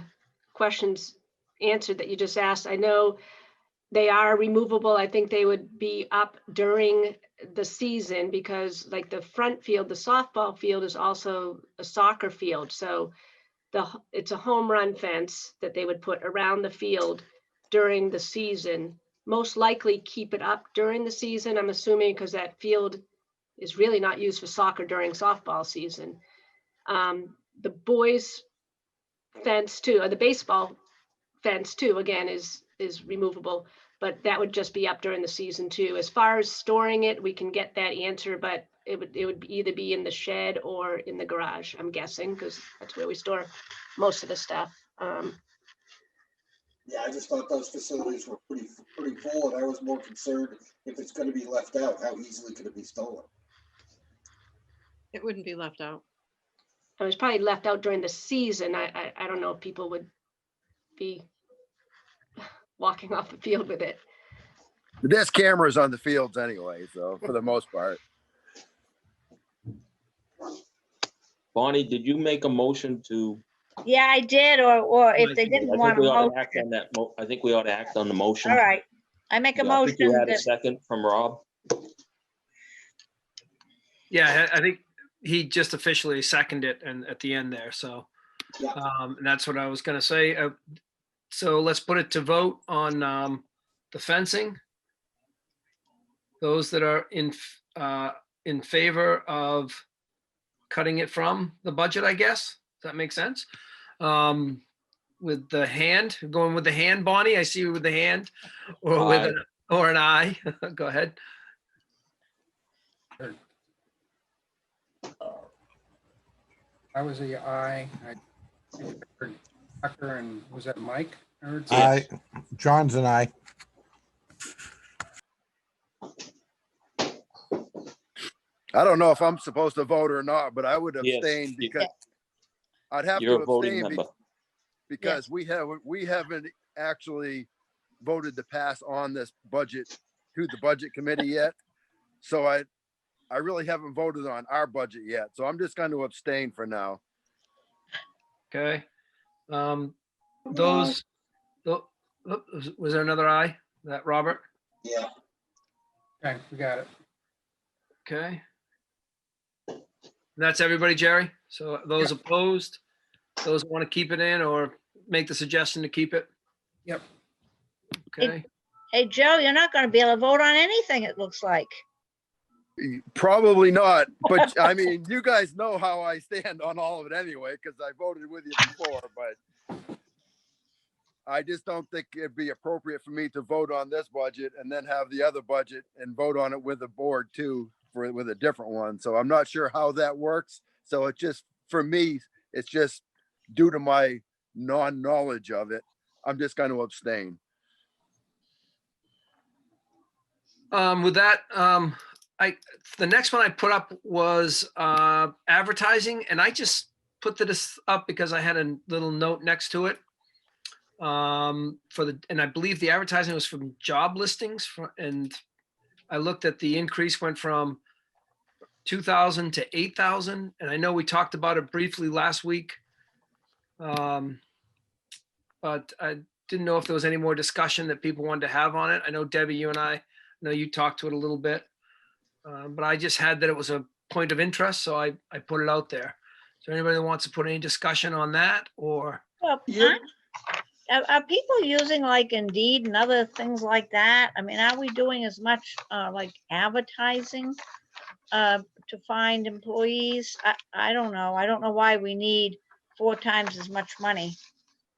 questions answered that you just asked. I know they are removable. I think they would be up during the season because like the front field, the softball field is also a soccer field. So it's a home run fence that they would put around the field during the season. Most likely keep it up during the season, I'm assuming, because that field is really not used for soccer during softball season. The boys fence too, or the baseball fence too, again, is removable, but that would just be up during the season too. As far as storing it, we can get that answer, but it would either be in the shed or in the garage, I'm guessing, because that's where we store most of the stuff. Yeah, I just thought those facilities were pretty full, and I was more concerned if it's going to be left out, how easily could it be stolen? It wouldn't be left out. It was probably left out during the season. I don't know if people would be walking off the field with it. There's cameras on the fields anyway, so for the most part. Bonnie, did you make a motion to? Yeah, I did, or if they I didn't think want we to ought vote. to act on that. I think we ought to act on the motion. All right, I make a Yeah, I think you motion had a that, second from Rob. Yeah, I think he just officially seconded it and at the end there. So, Yeah. and that's what I was going to say. So let's put it to vote on the fencing. Those that are in favor of cutting it from the budget, I guess. Does that make sense? With the hand, going with the hand, Bonnie. I see you with the hand, or with an eye. Go ahead. I was a aye. I heard Tucker and was that Mike? I heard I, John's and I. I don't know if I'm supposed to vote or not, but I would Yes, abstain because I'd have You're to a voting abstain member. because we haven't actually voted to pass on this budget to the budget committee yet. So I really haven't voted on our budget yet. So I'm just going to abstain for now. Okay. those, was there another aye? That Robert? Yeah. Okay, we got it. Okay. That's everybody, Jerry? So those opposed, those who want to keep it in or make the suggestion to keep it? Yep. Okay. Hey, Joe, you're not going to be able to vote on anything, it looks like. Probably not, but I mean, you guys know how I stand on all of it anyway, because I voted with you before, but I just don't think it'd be appropriate for me to vote on this budget and then have the other budget and vote on it with the board too, with a different one. So I'm not sure how that works. So it just, for me, it's just due to my non-knowledge of it, I'm just going to abstain. With that, the next one I put up was advertising, and I just put this up because I had a little note next to it. And I believe the advertising was from job listings, and I looked at the increase went from 2,000 to 8,000, and I know we talked about it briefly last week. But I didn't know if there was any more discussion that people wanted to have on it. I know Debbie, you and I know you talked to it a little bit, but I just had that it was a point of interest, so I put it out there. Is there anybody that wants to put any discussion on that, or? Well, Yeah. are people using like Indeed and other things like that? I mean, are we doing as much like advertising to find employees? I don't know. I don't know why we need 4 times as much money.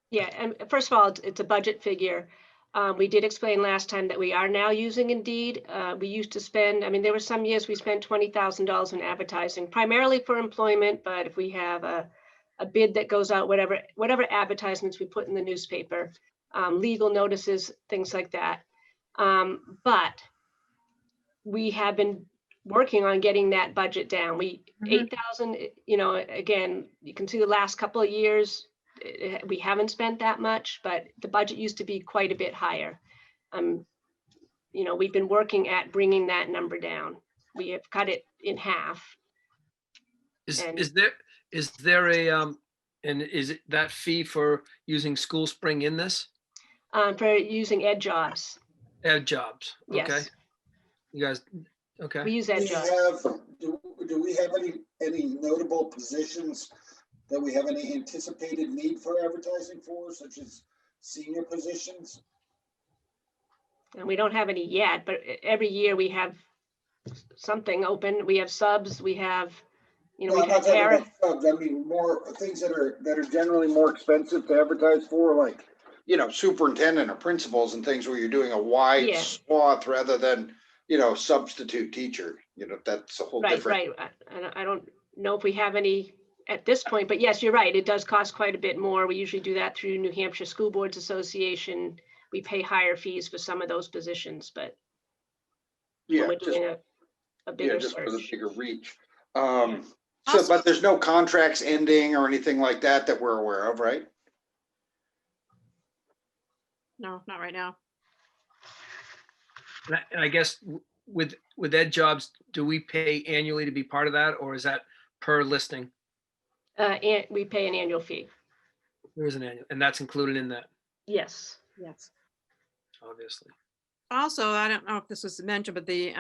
Yeah, and first of all, it's a budget figure. We did explain last time that we are now using Indeed. We used to spend, I mean, there were some years we spent $20,000 in advertising, primarily for employment, but if we have a bid that goes out, whatever advertisements we put in the newspaper, legal notices, things like that. But we have been working on getting that budget down. 8,000, you know, again, you can see the last couple of years, we haven't spent that much, but the budget used to be quite a bit higher. You know, we've been working at bringing that number down. We have cut it in half. Is there a and is it that fee for using School Spring in this? For using Ed Jobs. Ed Jobs, okay. Yes, You guys, okay. we use Do Ed we Jobs. do we have any notable positions that we have any anticipated need for advertising for, such as senior positions? And we don't have any yet, but every year we have something open. We have subs, we have, you know, No, we've I'm not had talking Tara. about subs. I mean, more things that are generally more expensive to advertise for, like, You know, superintendent or principals and things where you're doing a wide Yeah. swath rather than, you know, substitute teacher. You know, that's a whole Right, different. right. I don't know if we have any at this point, but yes, you're right. It does cost quite a bit more. We usually do that through New Hampshire School Boards Association. We pay higher fees for some of those positions, but when Yeah, we're just, doing a bigger just for the search. bigger reach. Yeah. So, but there's no contracts ending or anything like that that we're aware of, right? No, not right now. And I guess with Ed Jobs, do we pay annually to be part of that, or is that per listing? And we pay an annual fee. There is an annual, and that's included in that, Yes. Yes. obviously. Also, I don't know if this was mentioned, but the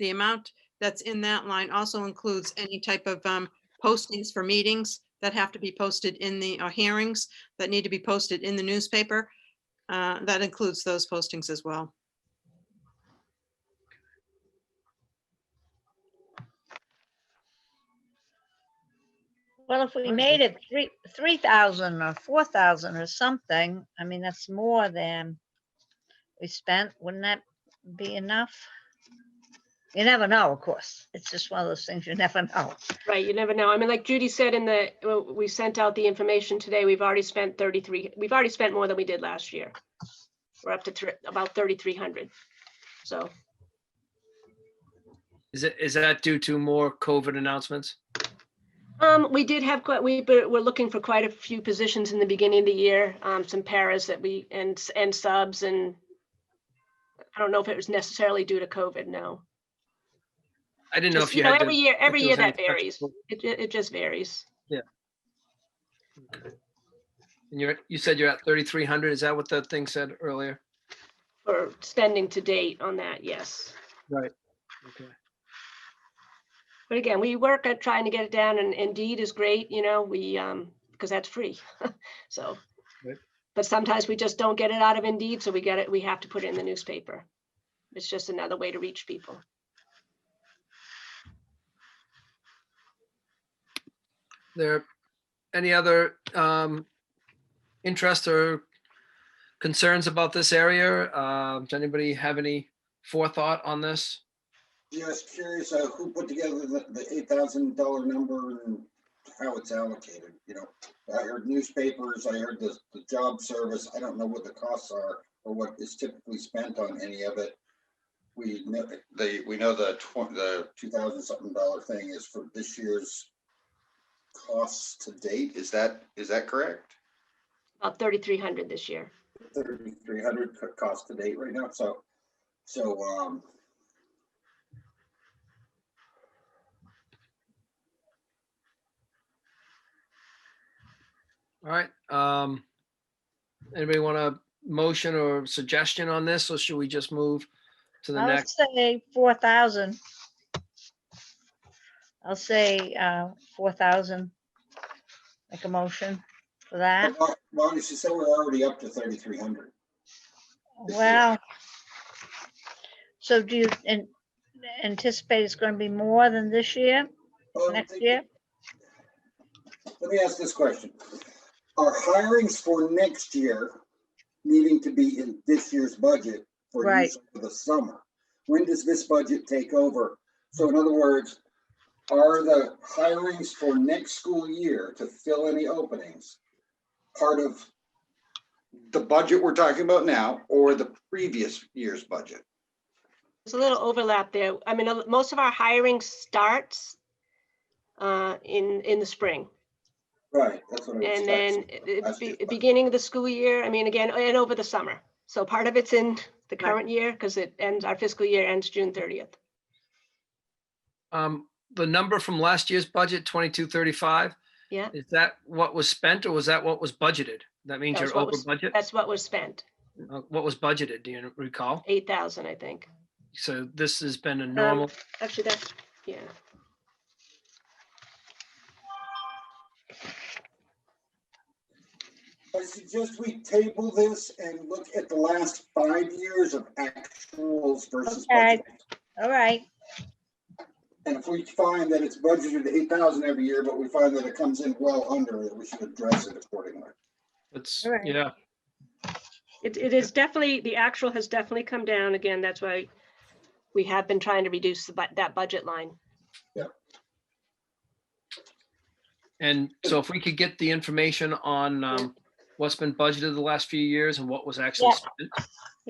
amount that's in that line also includes any type of postings for meetings that have to be posted in the hearings that need to be posted in the newspaper. That includes those postings as well. Well, if we made it 3,000 or 4,000 or something, I mean, that's more than we spent. Wouldn't that be enough? You never know, of course. It's just one of those things you never know. Right, you never know. I mean, like Judy said we sent out the information today, we've already spent we've already spent more than we did last year. We're up to about 3,300. So, Is that due to more COVID announcements? we did have we're looking for quite a few positions in the beginning of the year, some paras that and subs, and I don't know if it was necessarily due to COVID, no. I didn't know Just, if you had to. every year if there was any that varies. special- It just varies. Yeah. And you said you're at 3,300. Is that what the thing said earlier? For spending to date on that, yes. Right. Okay. But again, we work at trying to get it down, and Indeed is great, you know, because that's free. So, Right. but sometimes we just don't get it out of Indeed, so we have to put it in the newspaper. It's just another way to reach people. There any other interest or concerns about this area? Does anybody have any forethought on this? Just curious, who put together the $8,000 number and how it's allocated, you know? I heard newspapers, I heard the job service. I don't know what the costs are or what is typically spent on any of it. We know the 2,000 something dollar thing is for this year's costs to date. Is that correct? About 3,300 this year. 3,300 cost to date right now. So All right. Anybody want a motion or suggestion on this, or should we just move to the I'll next? say 4,000. I'll say 4,000. Make a motion for that. Lonnie, she said we're already up to 3,300. Well, so do you anticipate it's going to be more than this year, next year? Let me ask this question. Are hirings for next year needing to be in this year's budget for Right. use for the summer? When does this budget take over? So in other words, are the hirings for next school year to fill any openings part of the budget we're talking about now or the previous year's budget? There's a little overlap there. I mean, most of our hiring starts in the spring. Right, that's what I was And then asking. at the beginning of the school year, I mean, again, and over the summer. So part of it's in the current year because our fiscal year ends June 30th. The number from last year's budget, 2235, Yeah, is that what was spent or was that what was budgeted? That means That's you're what over was- budget? that's what was spent, What was budgeted? Do you recall? 8,000, I think. So this has been a normal, Actually, that's, yeah. I suggest we table this and look at the last 5 years of actuals versus Okay. budget. All right. And if we find that it's budgeted 8,000 every year, but we find that it comes in well under it, we should address it accordingly. it's, All right. yeah. It is definitely, the actual has definitely come down. Again, that's why we have been trying to reduce that budget line. And so if we could get the information on what's been budgeted the last few years and what was actually Yeah.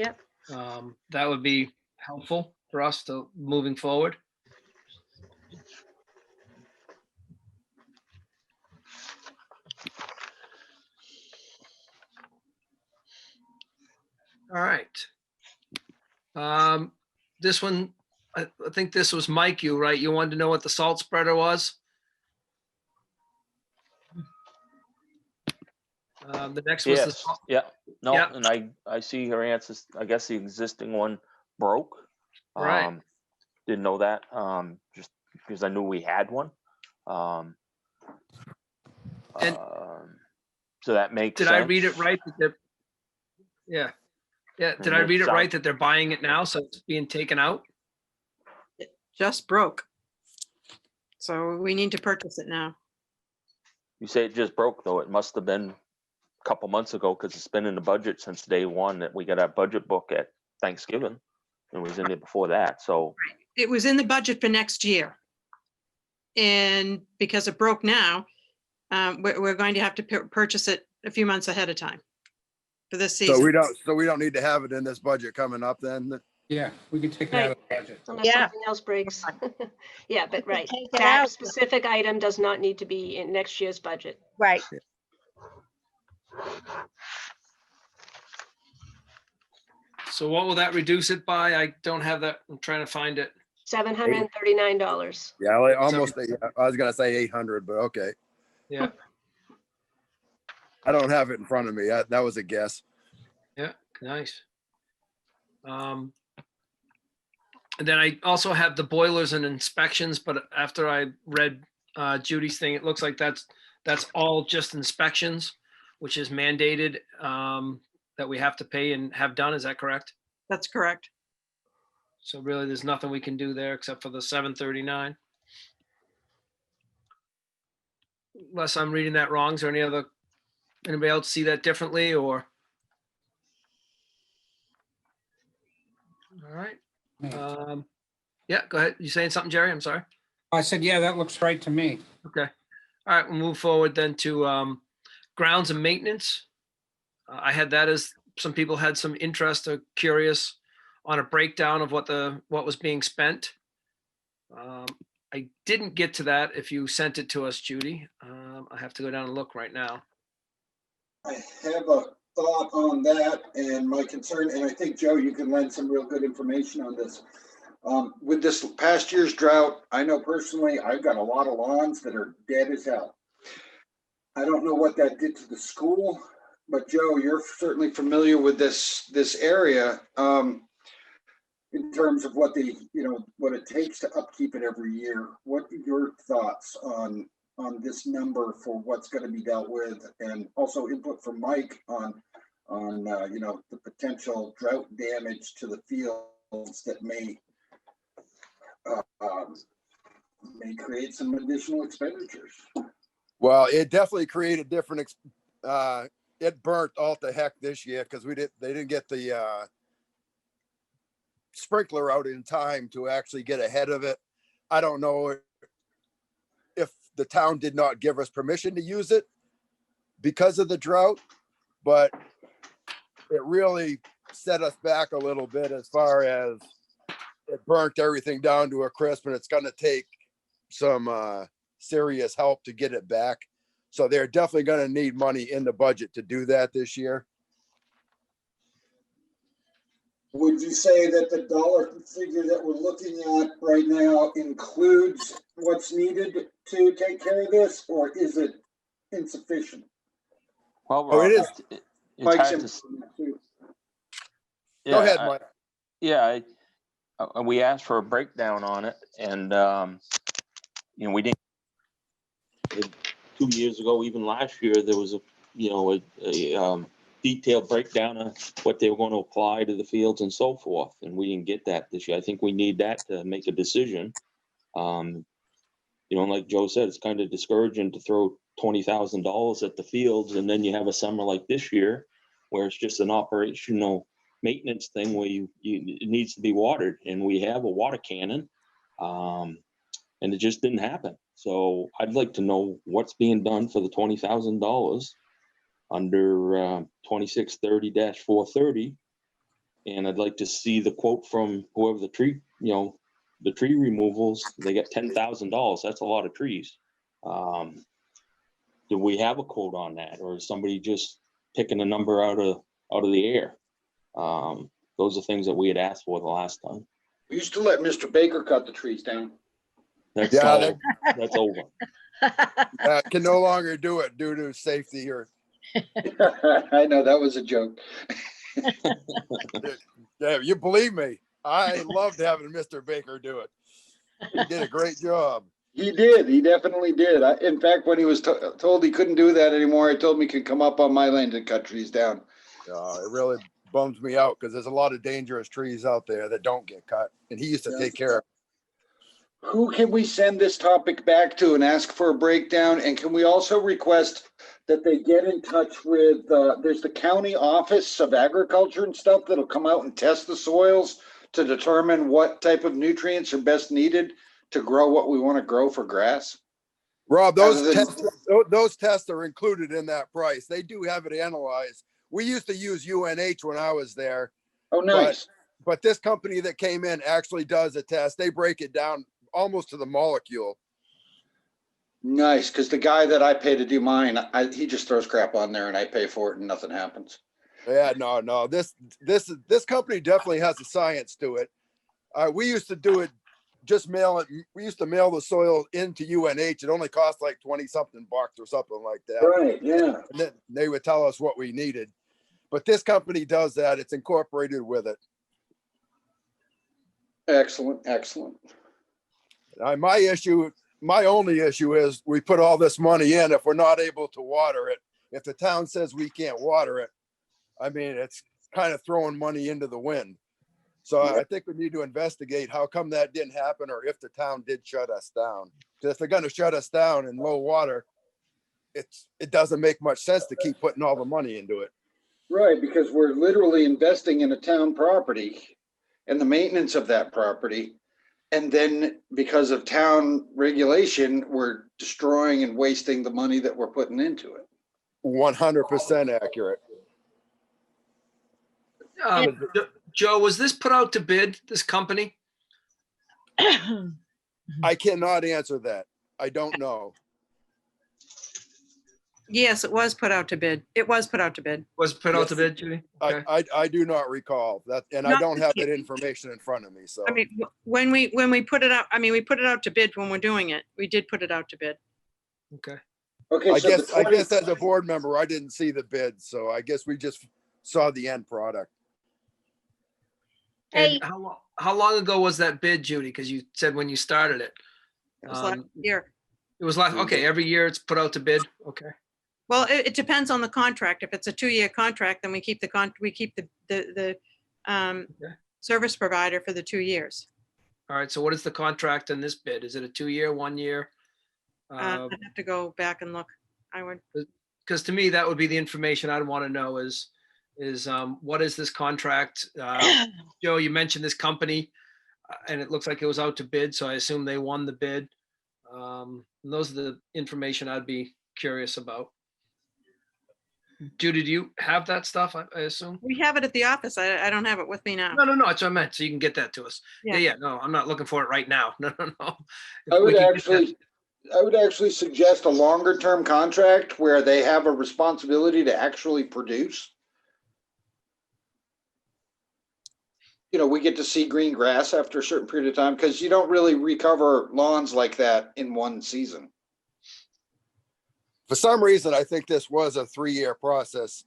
spent. Yep. That would be helpful for us to moving forward. All right. This one, I think this was Mike, you, right? You wanted to know what the salt spreader was? The next was the, Yes, salt- yeah, no, Yeah. and I see her answers. I guess the existing one broke. Right. Didn't know that, just because I knew we had one. And- So that makes did sense. I read it right? That they're, yeah. Yeah, did I And read it it's, right that they're buying it now, so it's being taken out? Just broke. So we need to purchase it now. You say it just broke, though. It must have been a couple months ago, because it's been in the budget since day one that we got our budget book at Thanksgiving. It was in there before that, so. It was in the budget for next year. And because it broke now, we're going to have to purchase it a few months ahead of time for this So season. we don't need to have it in this budget coming up then. Yeah, we can take it out of the budget. Unless Yeah. something else breaks. Yeah, but right. Take it That out. specific item does not need to be in next year's budget. Right. So what will that reduce it by? I don't have that. I'm trying to find it. $739. Yeah, like almost, I was gonna say 800, but okay. Yeah. I don't have it in front of me. That was a guess. Yeah, nice. And then I also have the boilers and inspections, but after I read Judy's thing, it looks like that's all just inspections, which is mandated that we have to pay and have done. Is that correct? That's correct. So really, there's nothing we can do there except for the 739. Unless I'm reading that wrong. Is there anybody else see that differently or? All right. Yeah, go ahead. You saying something, Jerry? I'm sorry. I said, yeah, that looks right to me. Okay. All right, we'll move forward then to grounds and maintenance. I had that as some people had some interest or curious on a breakdown of what was being spent. I didn't get to that if you sent it to us, Judy. I have to go down and look right now. I have a thought on that and my concern, and I think, Joe, you can lend some real good information on this. With this past year's drought, I know personally, I've got a lot of lawns that are dead as hell. I don't know what that did to the school, but Joe, you're certainly familiar with this area in terms of what what it takes to upkeep it every year. What are your thoughts on this number for what's going to be dealt with, and also input from Mike on the potential drought damage to the fields that may create some additional expenditures? Well, it definitely created different. It burnt all to heck this year because they didn't get the sprinkler out in time to actually get ahead of it. I don't know if the town did not give us permission to use it because of the drought, but it really set us back a little bit as far as it burnt everything down to a crisp, and it's going to take some serious help to get it back. So they're definitely going to need money in the budget to do that this year. Would you say that the dollar figure that we're looking at right now includes what's needed to take care of this, or is it insufficient? Well, Oh, it is. It's Mike's hard to, input on that too. Go ahead, Mike. we asked for a breakdown on it, and we didn't. 2 years ago, even last year, there was a detailed breakdown of what they were going to apply to the fields and so forth, and we didn't get that this year. I think we need that to make a decision. Like Joe said, it's kind of discouraging to throw $20,000 at the fields, and then you have a summer like this year where it's just an operational maintenance thing where it needs to be watered, and we have a water cannon, and it just didn't happen. So I'd like to know what's being done for the $20,000 under 2630-430, and I'd like to see the quote from whoever the tree removals. They get $10,000. That's a lot of trees. Do we have a quote on that, or is somebody just picking a number out of the air? Those are things that we had asked for the last time. We used to let Mr. Baker cut the trees down. That's Yeah, that's over. Can no longer do it due to safety or. I know, that was a joke. Yeah, you believe me. I loved having Mr. Baker do it. He did a great job. He did. He definitely did. In fact, when he was told he couldn't do that anymore, I told him he could come up on my land and cut trees down. It really bums me out because there's a lot of dangerous trees out there that don't get cut, and he used to take care of. Who can we send this topic back to and ask for a breakdown? And can we also request that they get in touch with, there's the county office of agriculture and stuff that'll come out and test the soils to determine what type of nutrients are best needed to grow what we want to grow for grass? Rob, those tests are included in that price. They do have it analyzed. We used to use UNH when I was there. Oh, nice. But this company that came in actually does a test. They break it down almost to the molecule. Nice, because the guy that I pay to do mine, he just throws crap on there and I pay for it and nothing happens. Yeah, no. This company definitely has a science to it. We used to do it just mail it. We used to mail the soil into UNH. It only cost like 20 something bucks or something like that. Right, yeah. And then they would tell us what we needed. But this company does that. It's incorporated with it. Excellent, excellent. My only issue is we put all this money in. If we're not able to water it, if the town says we can't water it, I mean, it's kind of throwing money into the wind. So I think we need to investigate how come that didn't happen, or if the town did shut us down. Because if they're going to shut us down in low water, it doesn't make much sense to keep putting all the money into it. Right, because we're literally investing in a town property and the maintenance of that property. And then because of town regulation, we're destroying and wasting the money that we're putting into it. 100% accurate. Joe, was this put out to bid, this company? I cannot answer that. I don't know. Yes, it was put out to bid. It was put out to bid. Was put out to bid, Judy? Okay. I do not recall that, and I Not don't this have year. that information in front of me. So I mean, when we put it out, I mean, we put it out to bid when we're doing it. We did put it out to bid. Okay. Okay, I so the guess as a board member, I didn't see the bid, so I guess we just saw the end product. Hey. And how long ago was that bid, Judy? Because you said when you started it. It was last year. It was last, okay, every year it's put out to bid? Okay. Well, it depends on the contract. If it's a 2-year contract, then we keep the service provider for the 2 years. All right, so what is the contract in this bid? Is it a 2-year, 1 year? I'd have to go back and look. I would. Because to me, that would be the information I'd want to know is what is this contract? Joe, you mentioned this company and it looks like it was out to bid, so I assume they won the bid. And those are the information I'd be curious about. Judy, do you have that stuff, I assume? We have it at the office. I don't have it with me now. No, that's what I meant. So you can get that to us. Yeah. No, I'm not looking for it right now. No. I If we would can get that- actually suggest a longer term contract where they have a responsibility to actually produce. You know, we get to see green grass after a certain period of time because you don't really recover lawns like that in one season. For some reason, I think this was a 3-year process.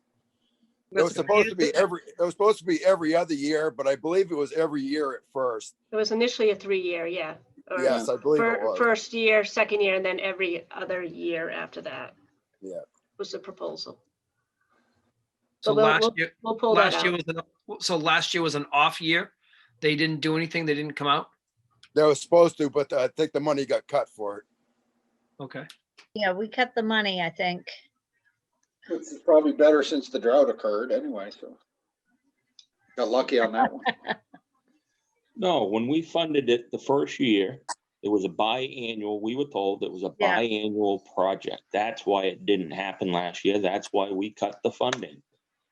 It was supposed to be every other year, but I believe it was every year at first. It was initially a 3-year, yeah. Or Yes, I believe it was. First year, second year, and then every other year after that. Yeah. Was the proposal. So But last year, We'll pull that last year out. last year was an off year. They didn't do anything. They didn't come out. They were supposed to, but I think the money got cut for it. Okay. Yeah, we cut the money, I think. This is probably better since the drought occurred anyway, so. Got lucky on that one. No, when we funded it the first year, it was a biannual. We were told it was a Yeah. biannual project. That's why it didn't happen last year. That's why we cut the funding.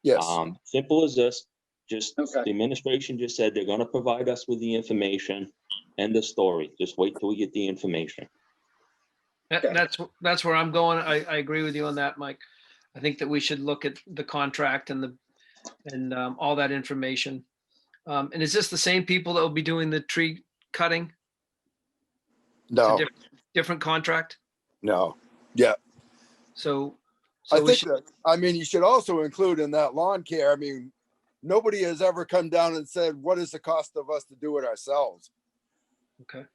Yes. Simple as this. Just Okay. the administration just said they're gonna provide us with the information. End of story. Just wait till we get the information. That's where I'm going. I agree with you on that, Mike. I think that we should look at the contract and all that information. And is this the same people that will be doing the tree cutting? It's a No, different contract? no. Yeah. So I we think should, that, I mean, you should also include in that lawn care. I mean, nobody has ever come down and said, what is the cost of us to do it ourselves? okay.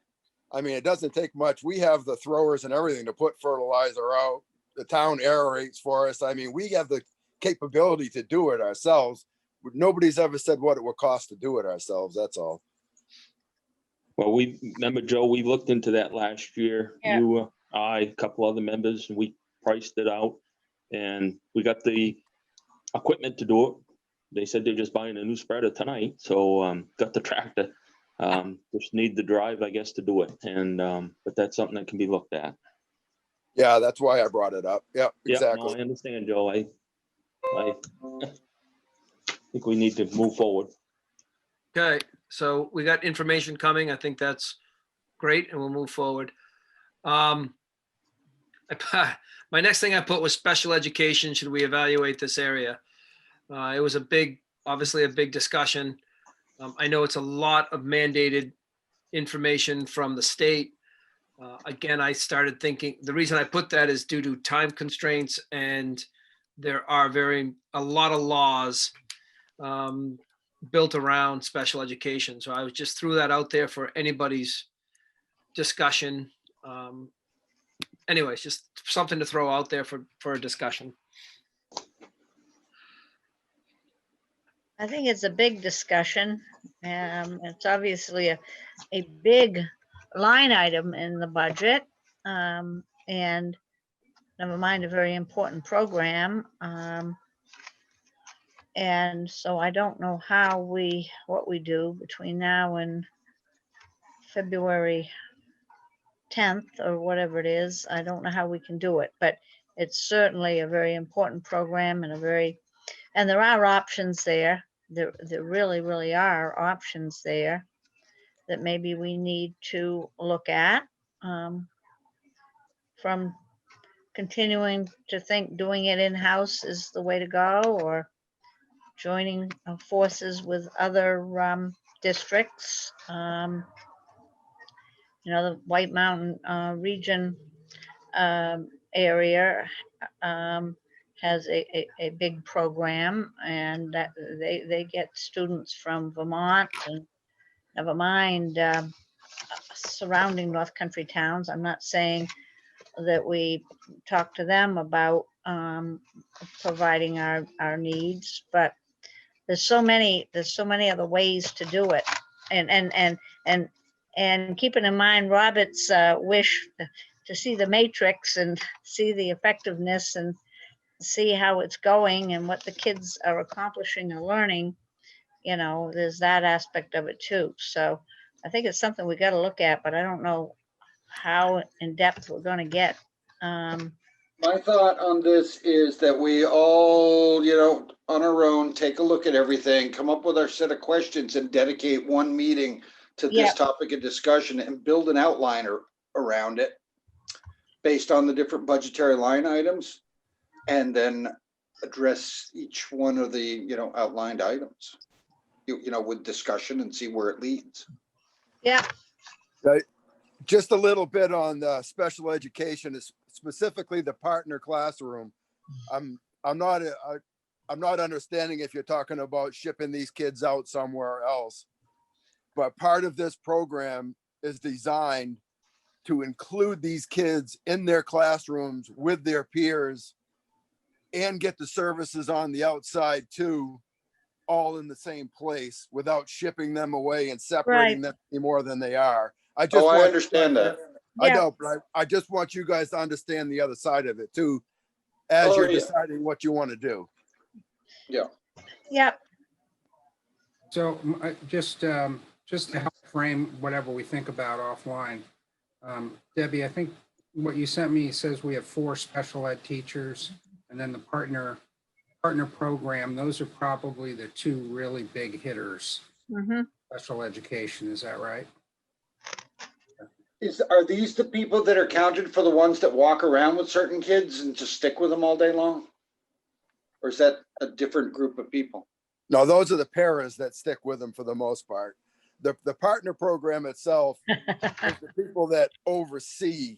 I mean, it doesn't take much. We have the throwers and everything to put fertilizer out. The town aerates for us. I mean, we have the capability to do it ourselves. Nobody's ever said what it would cost to do it ourselves. That's all. Well, remember, Joe, we looked into that last year. Yeah. You, I, a couple other members, and we priced it out. And we got the equipment to do it. They said they're just buying a new spreader tonight. So got the tractor. Just need the drive, I guess, to do it. And but that's something that can be looked at. Yeah, that's why I brought it up. Yeah, Yeah, exactly. no, I understand, Joe. I think we need to move forward. Okay, so we got information coming. I think that's great, and we'll move forward. My next thing I put was special education. Should we evaluate this area? It was obviously a big discussion. I know it's a lot of mandated information from the state. Again, I started thinking, the reason I put that is due to time constraints, and there are a lot of laws built around special education. So I was just threw that out there for anybody's discussion. Anyways, just something to throw out there for a discussion. I think it's a big discussion. It's obviously a big line item in the budget. And never mind a very important program. And so I don't know what we do between now and February 10th or whatever it is. I don't know how we can do it, but it's certainly a very important program and and there are options there. There really, really are options there that maybe we need to look at, from continuing to think doing it in-house is the way to go, or joining forces with other districts. The White Mountain region area has a big program, and that they get students from Vermont and never mind surrounding North Country towns. I'm not saying that we talk to them about providing our needs, but there's so many other ways to do it, and keeping in mind Robert's wish to see the matrix and see the effectiveness and see how it's going and what the kids are accomplishing or learning. There's that aspect of it too. So I think it's something we got to look at, but I don't know how in depth we're going to get. My thought on this is that we all, on our own, take a look at everything, come up with our set of questions and dedicate one meeting to this topic of discussion and build an outline around it based on the different budgetary line items, and then address each one of the, outlined items, with discussion and see where it leads. Yeah. Right. Just a little bit on the special education, specifically the partner classroom. I'm not understanding if you're talking about shipping these kids out somewhere else, but part of this program is designed to include these kids in their classrooms with their peers and get the services on the outside too, all in the same place without shipping them away and separating them any more than they are. I understand that. I know, but I just want you guys to understand the other side of it too, as you're deciding what you want to do. Yeah. Yep. So just to help frame whatever we think about offline, Debbie, I think what you sent me says we have 4 special ed teachers, and then the partner program. Those are probably the 2 really big hitters. Mm-hmm. Special education, is that right? Are these the people that are counted for the ones that walk around with certain kids and just stick with them all day long? Or is that a different group of people? No, those are the paras that stick with them for the most part. The partner program itself is the people that oversee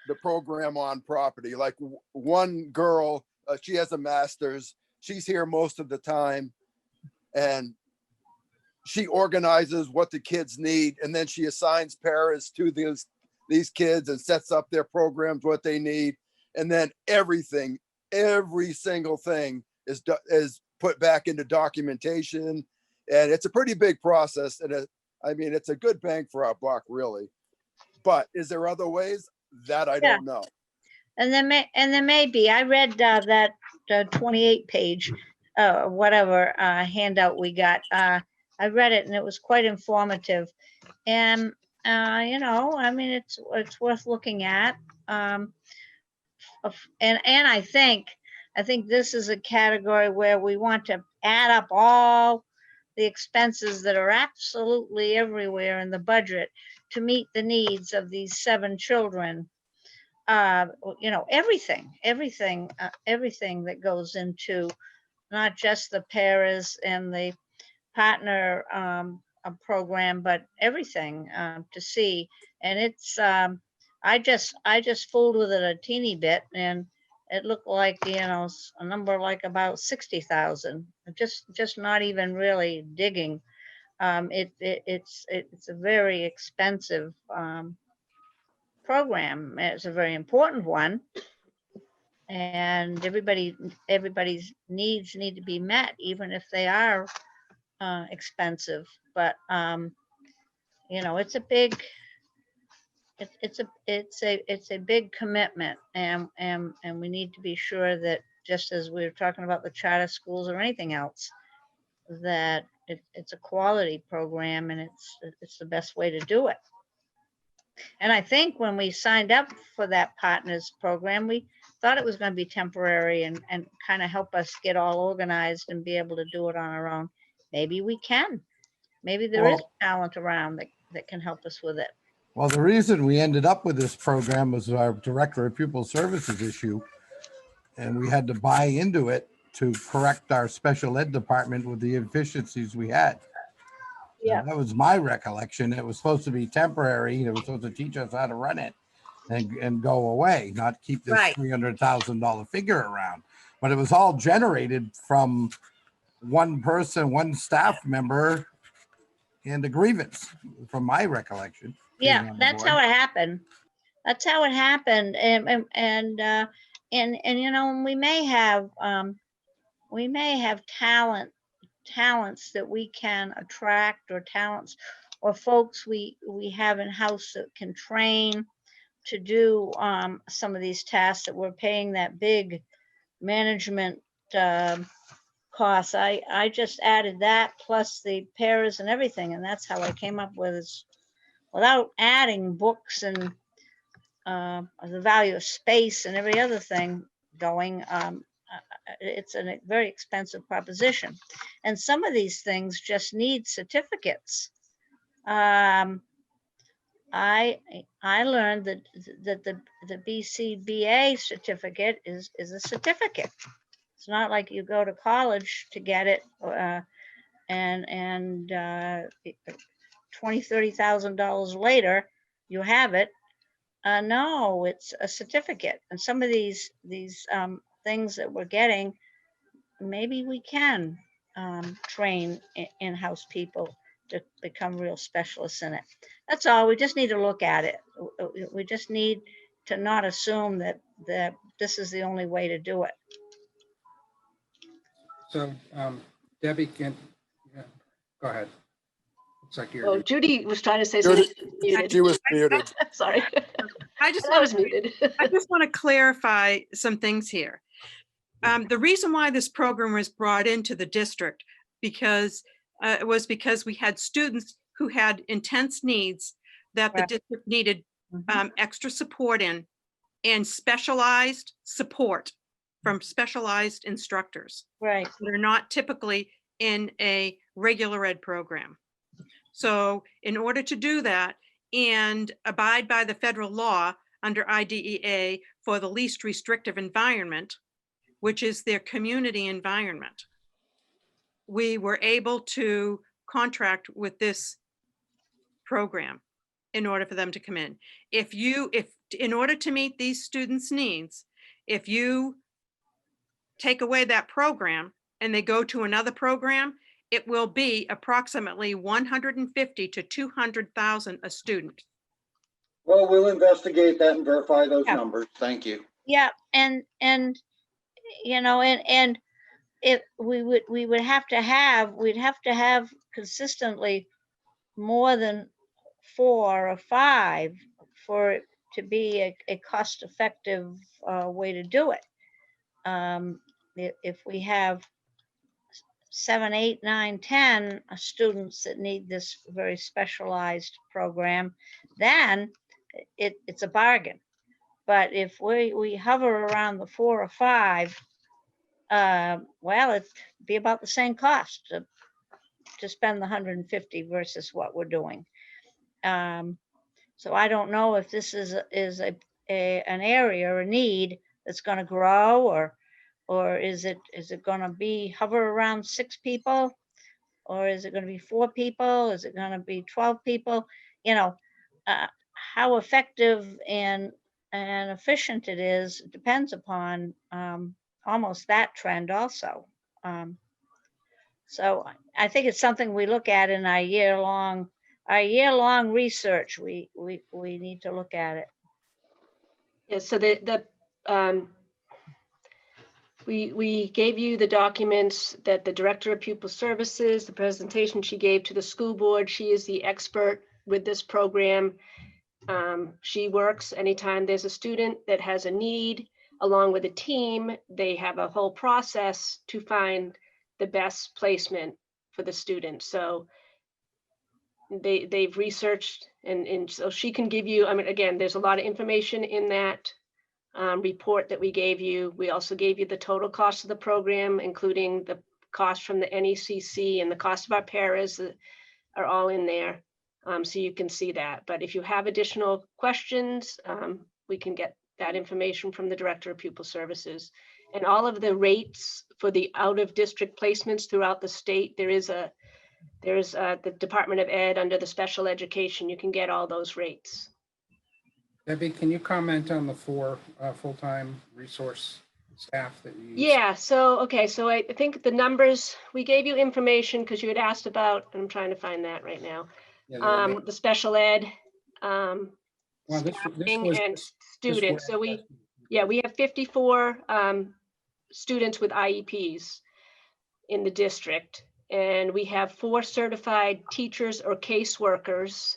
the program on property. Like one girl, she has a master's. She's here most of the time, and she organizes what the kids need, and then she assigns paras to these kids and sets up their programs, what they need, and then every single thing is put back into documentation, and it's a pretty big process. And it's a good bang for our buck, really. But is there other ways? That I don't know. And there may be. I read that 28-page handout we got. I read it and it was quite informative. And it's worth looking at. And I think this is a category where we want to add up all the expenses that are absolutely everywhere in the budget to meet the needs of these 7 children. Everything that goes into not just the paras and the partner a program, but everything to see. And it's, I just fooled with it a teeny bit, and it looked like, a number like about 60,000, just not even really digging. It's a very expensive program. It's a very important one, and everybody's needs need to be met, even if they are expensive. But it's a big, it's a big commitment, and we need to be sure that, just as we were talking about the charter schools or anything else, that it's a quality program, and it's the best way to do it. And I think when we signed up for that partners program, we thought it was going to be temporary and kind of help us get all organized and be able to do it on our own. Maybe we can. Maybe there is talent around that can help us with it. Well, the reason we ended up with this program was our director of pupil services issue, and we had to buy into it to correct our special ed department with the efficiencies we had. Yeah. And that was my recollection. It was supposed to be temporary. It was supposed to teach us how to run it and go away, not keep this Right. $300,000 figure around. But it was all generated from one person, one staff member, and a grievance, from my recollection. being Yeah, on the that's board. how it happened. That's how it happened. And we may have talents that we can attract, or talents or folks we have in house that can train to do some of these tasks that we're paying that big management costs. I just added that plus the pairs and everything, and that's how I came up with this, without adding books and the value of space and every other thing going. It's a very expensive proposition, and some of these things just need certificates. I learned that the BCBA certificate is a certificate. It's not like you go to college to get it and $20,000-$30,000 later you have it. No, it's a certificate. And some of these things that we're getting, maybe we can train in-house people to become real specialists in it. That's all. We just need to look at it. We just need to not assume that this is the only way to do it. So Debbie, go ahead. Looks like Oh, you're, Judy was trying to say something. Muted. She was muted. Sorry. I just I was want muted. to clarify some things here. The reason why this program was brought into the district was because we had students who had intense needs that the Right. district needed extra support in, and specialized support from specialized instructors Right. that are not typically in a regular ed program. So in order to do that and abide by the federal law under IDEA for the least restrictive environment, which is their community environment, we were able to contract with this program in order for them to come in. If in order to meet these students' needs, if you take away that program and they go to another program, it will be approximately 150 to 200,000 a student. Well, we'll investigate that and verify those Yeah. numbers. Thank you. Yeah, and if we'd have to have consistently more than 4 or 5 for it to be a cost-effective way to do it. If we have 7, 8, 9, 10 students that need this very specialized program, then it's a bargain. But if we hover around the 4 or 5, well, it'd be about the same cost to spend the 150 versus what we're doing. So I don't know if this is an area or a need that's going to grow, or is it going to be hover around 6 people? Or is it going to be 4 people? Is it going to be 12 people? You know, how effective and efficient it is depends upon almost that trend also. So I think it's something we look at in our year-long research. We need to look at it. Yeah, so we gave you the documents that the Director of Pupil Services, the presentation she gave to the school board. She is the expert with this program. She works anytime there's a student that has a need, along with a team. They have a whole process to find the best placement for the student. So they've researched, and so she can give you, I mean, again, there's a lot of information in that report that we gave you. We also gave you the total cost of the program, including the cost from the NECC and the cost of our paras are all in there. So you can see that. But if you have additional questions, we can get that information from the Director of Pupil Services. And all of the rates for the out-of-district placements throughout the state, there's the Department of Ed under the special education. You can get all those rates. Debbie, can you comment on the 4 full-time resource staff that you use? Yeah, so, okay, so I think the numbers, we gave you information because you had asked about, and I'm trying to find that right now. Yeah, The special ed well, this staffing was and this students. was- So we have 54 students with IEPs in the district. And we have 4 certified teachers or caseworkers.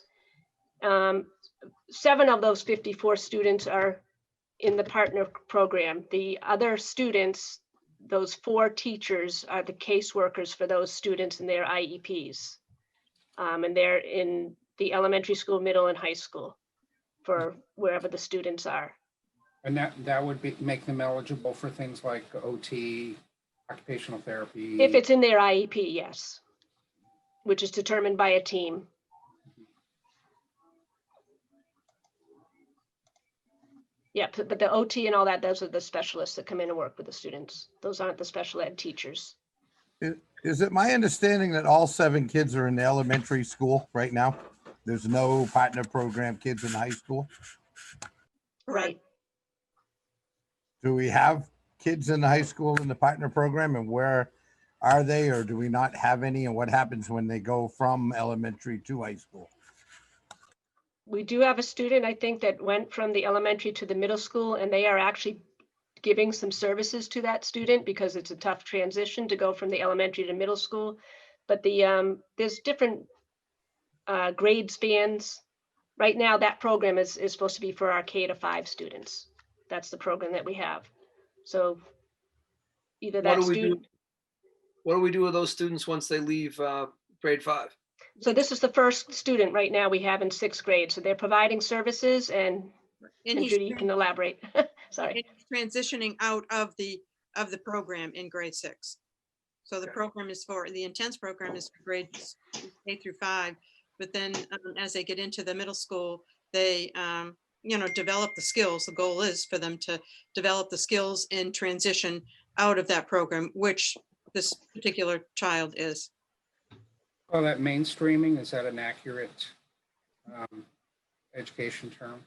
7 of those 54 students are in the partner program. The other students, those 4 teachers are the caseworkers for those students in their IEPs. And they're in the elementary school, middle, and high school for wherever the students are. And that would make them eligible for things like OT, occupational therapy. If it's in their IEP, yes, which is determined by a team. Yeah, but the OT and all that, those are the specialists that come in and work with the students. Those aren't the special ed teachers. Is it my understanding that all 7 kids are in the elementary school right now? There's no partner program kids in high school? Right. Do we have kids in the high school in the partner program, and where are they, or do we not have any? And what happens when they go from elementary to high school? We do have a student, I think, that went from the elementary to the middle school, and they are actually giving some services to that student because it's a tough transition to go from the elementary to middle school. But there's different grade spans. Right now, that program is supposed to be for our K to 5 students. That's the program that we have. So either that student. What do we do with those students once they leave grade 5? So this is the first student right now we have in 6th grade. So they're providing services, and he's Judy, you can elaborate. Sorry. transitioning out of the program in grade 6. So the program is the intense program is for grades K through 5. But then as they get into the middle school, they develop the skills. The goal is for them to develop the skills and transition out of that program, which this particular child is. Oh, that mainstreaming, is that an accurate education term?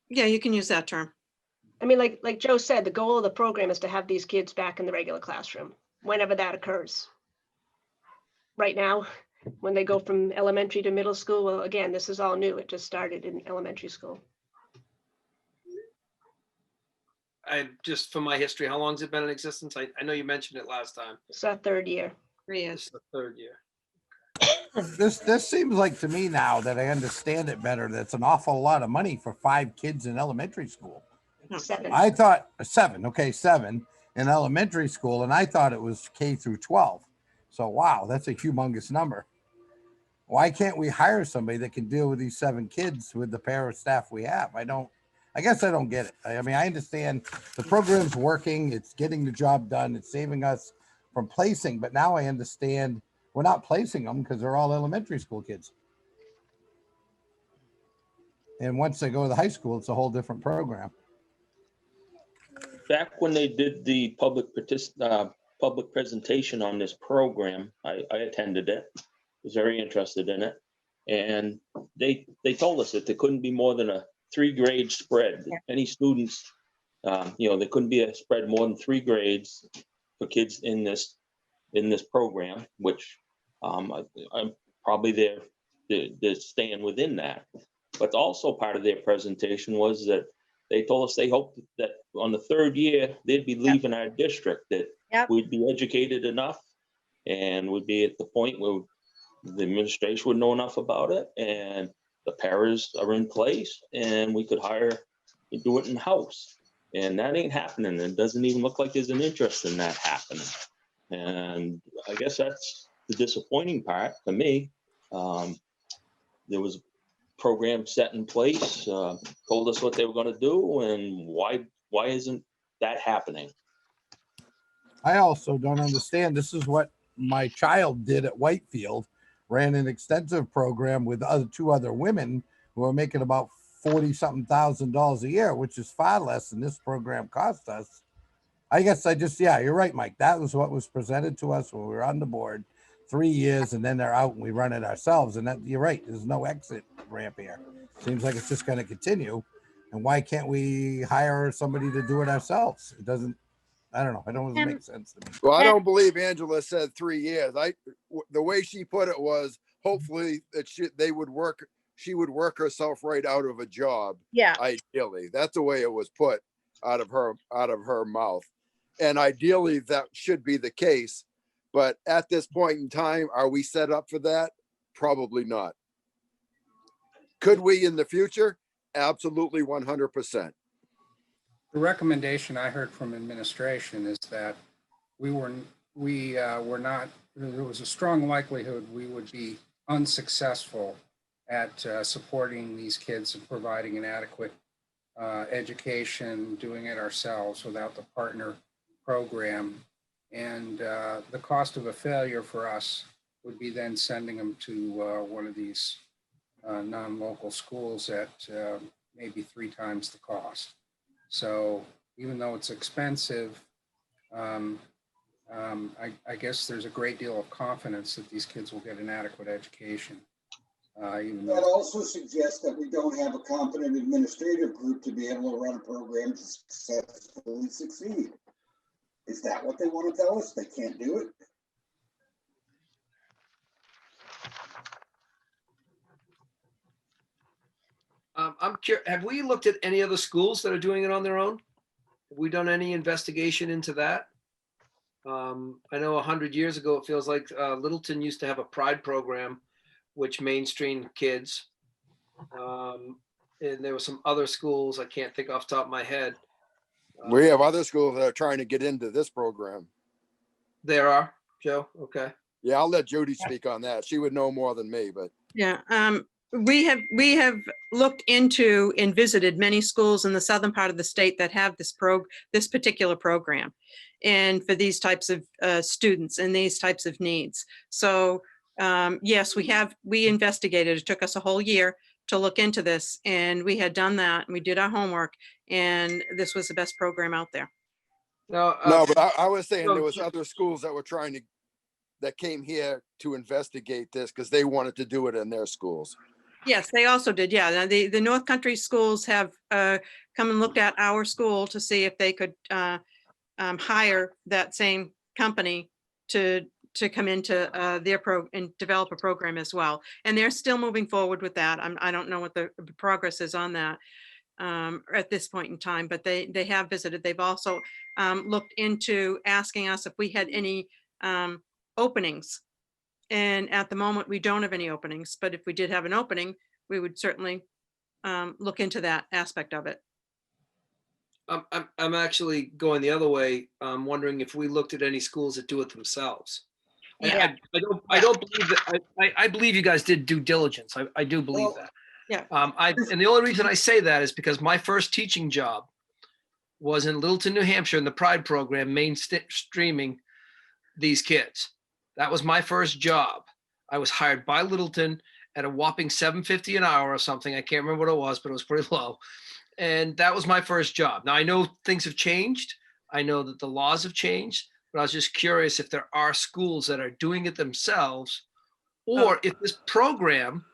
Yeah, you can use that term. I mean, like Joe said, the goal of the program is to have these kids back in the regular classroom whenever that occurs. Right now, when they go from elementary to middle school, well, again, this is all new. It just started in elementary school. Just for my history, how long has it been in existence? I know you mentioned it last time. It's our 3rd year. 3 years. This is the 3rd year. This seems like to me, now that I understand it better, that's an awful lot of money for 5 kids in elementary school. 7. I thought 7, okay, 7 in elementary school, and I thought it was K through 12. So wow, that's a humongous number. Why can't we hire somebody that can deal with these 7 kids with the pair of staff we have? I guess I don't get it. I mean, I understand the program's working, it's getting the job done, it's saving us from placing, but now I understand we're not placing them because they're all elementary school kids. And once they go to the high school, it's a whole different program. Back when they did the public presentation on this program. I attended it, was very interested in it. And they told us that there couldn't be more than a 3-grade spread. Yeah. Any students, there couldn't be a spread more than 3 grades for kids in this program, which I'm probably they're staying within that. But also part of their presentation was that they told us they hoped that on the 3rd year, they'd be leaving our district, that Yep. we'd be educated enough and would be at the point where the administration would know enough about it and the paras are in place and we could hire and do it in-house. And that ain't happening. It doesn't even look like there's an interest in that happening. And I guess that's the disappointing part to me. There was a program set in place, told us what they were going to do, and why isn't that happening? I also don't understand. This is what my child did at Whitefield, ran an extensive program with 2 other women who are making about $40-something thousand a year, which is far less than this program cost us. I guess yeah, you're right, Mike. That was what was presented to us when we were on the board, 3 years, and then they're out and we run it ourselves. And that, you're right, there's no exit ramp here. Seems like it's just going to continue. And why can't we hire somebody to do it ourselves? It doesn't, I don't know. It doesn't make sense to me. Well, I don't believe Angela said 3 years. The way she put it was hopefully that she would work herself right out of a job. Yeah. Ideally, that's the way it was put out of her mouth. And ideally that should be the case. But at this point in time, are we set up for that? Probably not. Could we in the future? Absolutely 100%. The recommendation I heard from administration is that there was a strong likelihood we would be unsuccessful at supporting these kids and providing an adequate education, doing it ourselves without the partner program. And the cost of a failure for us would be then sending them to one of these non-local schools at maybe 3 times the cost. So even though it's expensive, I guess there's a great deal of confidence that these kids will get an adequate education. That also suggests that we don't have a competent administrative group to be able to run a program to successfully succeed. Is that what they want to tell us? They can't do it? I'm curious, have we looked at any other schools that are doing it on their own? Have we done any investigation into that? I know 100 years ago, it feels like Littleton used to have a pride program, which mainstreamed kids. And there were some other schools, I can't think off the top of my head. We have other schools that are trying to get into this program. There are, Joe, okay. Yeah, I'll let Judy speak on that. She would know more than me, but. Yeah, we have looked into and visited many schools in the southern part of the state that have this particular program, and for these types of students and these types of needs. So yes, we investigated. It took us a whole year to look into this, and we had done that, and we did our homework, and this was the best program out there. No, But I was saying there was other schools that came here to investigate this because they wanted to do it in their schools. Yes, they also did. Yeah, the North Country schools have come and looked at our school to see if they could hire that same company to come into their and develop a program as well. And they're still moving forward with that. I don't know what the progress is on that at this point in time, but they have visited. They've also looked into asking us if we had any openings. And at the moment, we don't have any openings, but if we did have an opening, we would certainly look into that aspect of it. I'm actually going the other way. I'm wondering if we looked at any schools that do it themselves. Yeah. I don't believe that. I believe you guys did due diligence. I do believe that. Yeah. And the only reason I say that is because my first teaching job was in Littleton, New Hampshire, in the Pride program, mainstreaming these kids. That was my first job. I was hired by Littleton at a whopping $7.50 an hour or something. I can't remember what it was, but it was pretty low. And that was my first job. Now I know things have changed. I know that the laws have changed. But I was just curious if there are schools that are doing it themselves, or if this program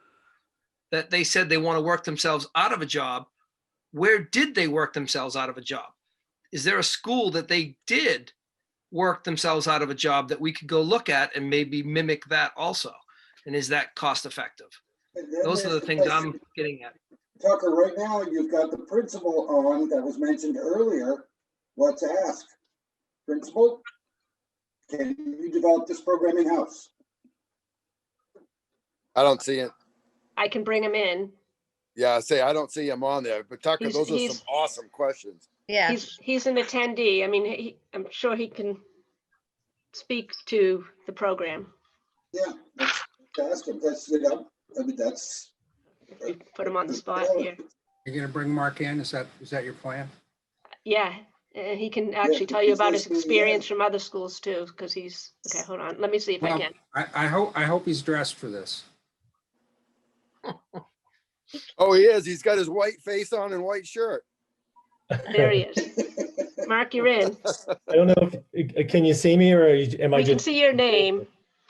that they said they want to work themselves out of a job, where did they work themselves out of a job? Is there a school that they did work themselves out of a job that we could go look at and maybe mimic that also? And is that cost effective? And then Those are the there's things question. I'm getting at. Tucker, right now, you've got the principal on that was mentioned earlier. Let's ask. Principal, can you develop this program in-house? I don't see it. I can bring him in. Yeah, I don't see him on there, but Tucker, those are He's- some awesome questions. Yes, He's an attendee. I mean, I'm sure he can speak to the program. Yeah, let's ask him. That's, you know, I mean, that's. You put him on the spot here. You're gonna bring Mark in? Is that your plan? Yeah, and he can actually tell you he's about his listening, experience from other schools too, because he's, okay, hold on. Let me see if I Well, can. I hope he's dressed for this. Oh, he is. He's got his white face on and white shirt. There he is. Mark, you're in. I don't know if, can you see me or am I We can just, see your name.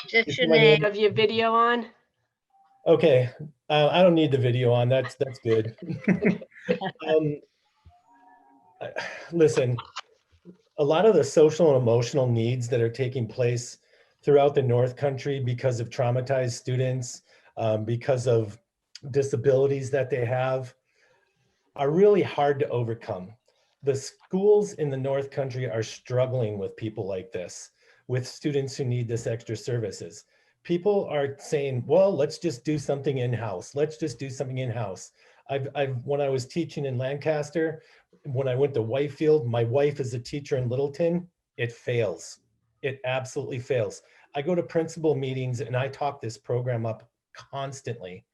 just your my name. Have your video on? okay. I don't need the video on. That's good. Um, Listen, a lot of the social and emotional needs that are taking place throughout the North Country because of traumatized students, because of disabilities that they have, are really hard to overcome. The schools in the North Country are struggling with people like this, with students who need this extra services. People are saying, well, let's just do something in-house. Let's just do something in-house. When I was teaching in Lancaster, when I went to Whitefield, my wife is a teacher in Littleton, it fails. It absolutely fails. I go to principal meetings and I talk this program up constantly.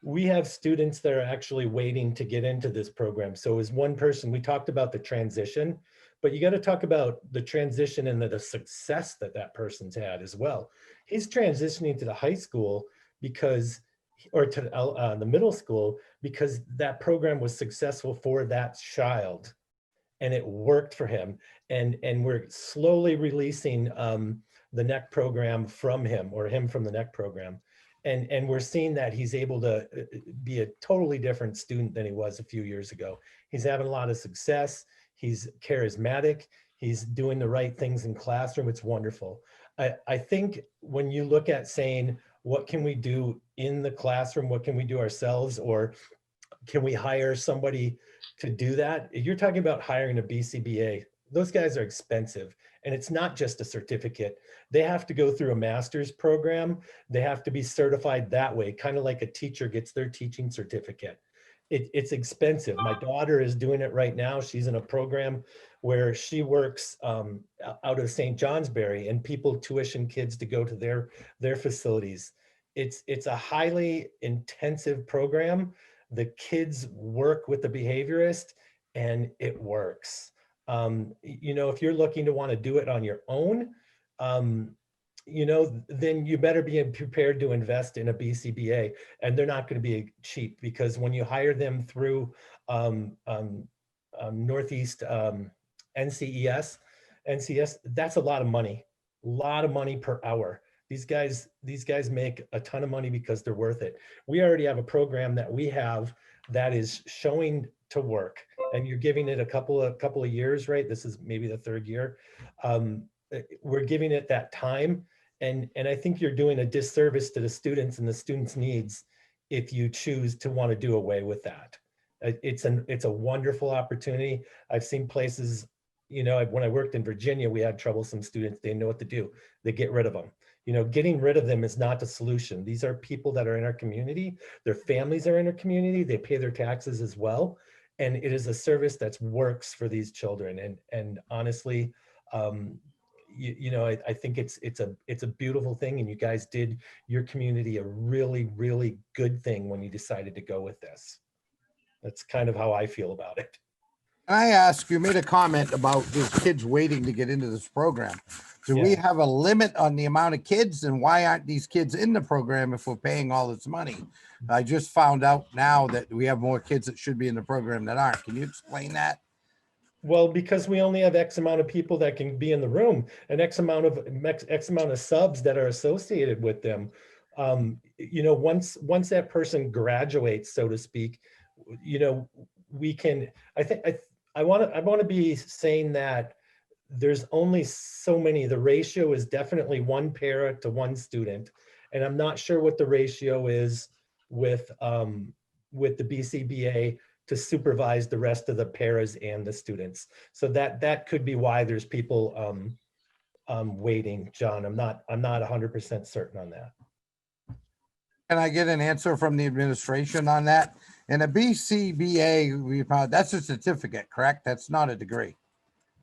We have students that are actually waiting to get into this program. So as one person, we talked about the transition, but you got to talk about the transition and the success that that person's had as well. He's transitioning to the high school because, or to the middle school, because that program was successful for that child and it worked for him. And we're slowly releasing the NEC program from him, or him from the NEC program. And we're seeing that he's able to be a totally different student than he was a few years ago. He's having a lot of success. He's charismatic. He's doing the right things in classroom. It's wonderful. I think when you look at saying, what can we do in the classroom? What can we do ourselves? Or can we hire somebody to do that? You're talking about hiring a BCBA. Those guys are expensive. And it's not just a certificate. They have to go through a master's program. They have to be certified that way, kind of like a teacher gets their teaching certificate. It's expensive. My daughter is doing it right now. She's in a program where she works out of St. Johnsbury, and people tuition kids to go to their facilities. It's a highly intensive program. The kids work with the behaviorist and it works. You know, if you're looking to want to do it on your own, you know, then you better be prepared to invest in a BCBA, and they're not going to be cheap, because when you hire them through Northeast NCS, that's a lot of money per hour. These guys make a ton of money because they're worth it. We already have a program that we have that is showing to work, and you're giving it a couple of years, right? This is maybe the third year. We're giving it that time. And I think you're doing a disservice to the students and the students' needs if you choose to want to do away with that. It's a wonderful opportunity. I've seen places, you know, when I worked in Virginia, we had troublesome students. They know what to do. They get rid of them. You know, getting rid of them is not the solution. These are people that are in our community. Their families are in our community. They pay their taxes as well. And it is a service that works for these children. And honestly, you know, I think it's a beautiful thing, and you guys did your community a really, really good thing when you decided to go with this. That's kind of how I feel about it. I ask, you made a comment about these kids waiting to get into this program. Do we Yeah. have a limit on the amount of kids, and why aren't these kids in the program if we're paying all this money? I just found out now that we have more kids that should be in the program that aren't. Can you explain that? Well, because we only have X amount of people that can be in the room and X amount of subs that are associated with them. You know, once that person graduates, so to speak, you know, we can, I want to be saying that there's only so many. The ratio is definitely 1 para to 1 student. And I'm not sure what the ratio is with the BCBA to supervise the rest of the paras and the students. So that could be why there's people waiting, John. I'm not 100% certain on that. Can I get an answer from the administration on that? In a BCBA, we found that's a certificate, correct? That's not a degree.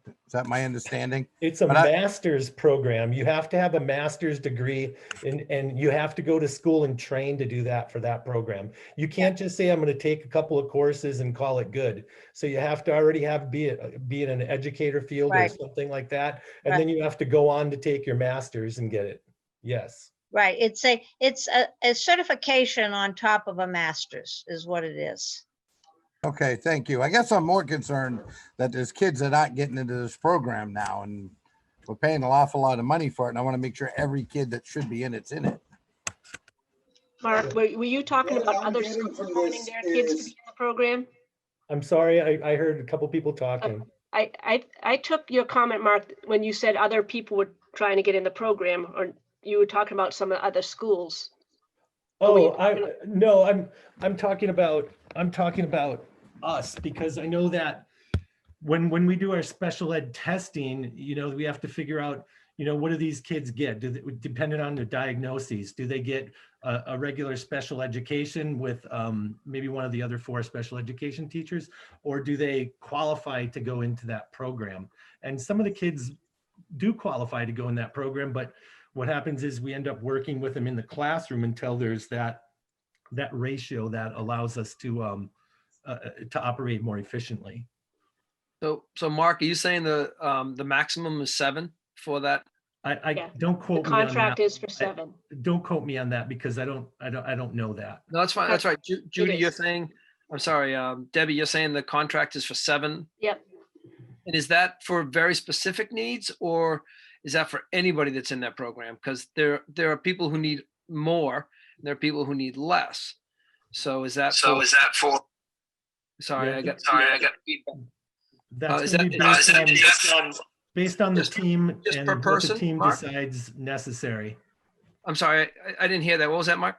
Is that my understanding? It's a But master's program. You have to have a master's degree and you have to go to school and train to do that for that program. You can't just say, I'm going to take a couple of courses and call it good. So you have to already be in an educator field or Right. something like that. And Right. then you have to go on to take your master's and get it. Yes. Right. It's a certification on top of a master's is what it is. Okay, thank you. I guess I'm more concerned that there's kids that aren't getting into this program now, and we're paying an awful lot of money for it. And I want to make sure every kid that should be in it's in it. Mark, were you talking What about I'm other getting schools from wanting this their kids to is- be in the program? I'm sorry. I heard a couple people talking. I took your comment, Mark, when you said other people were trying to get in the program, or you were talking about some of the other schools. Or were you talking- No, I'm talking about us, because I know that when we do our special ed testing, you know, we have to figure out, you know, what do these kids get? Depending on their diagnoses, do they get a regular special education with maybe one of the other 4 special education teachers, or do they qualify to go into that program? And some of the kids do qualify to go in that program, but what happens is we end up working with them in the classroom until there's that ratio that allows us to operate more efficiently. So Mark, are you saying the maximum is 7 for that? Yeah, Don't The quote me on contract that. is for 7. Don't quote me on that, because I don't know that. No, that's fine. That's right. Judy, you're is. saying, I'm sorry, Debbie, you're saying the contract is for 7? Yep. And is that for very specific needs, or is that for anybody that's in that program? Because there are people who need more, and there are people who need less. So is that for? Sorry, Yeah. I got feedback. That's Is gonna that- be is based on the just- team just and per what the person, team Mark? decides necessary. I'm sorry, I didn't hear that. What was that, Mark?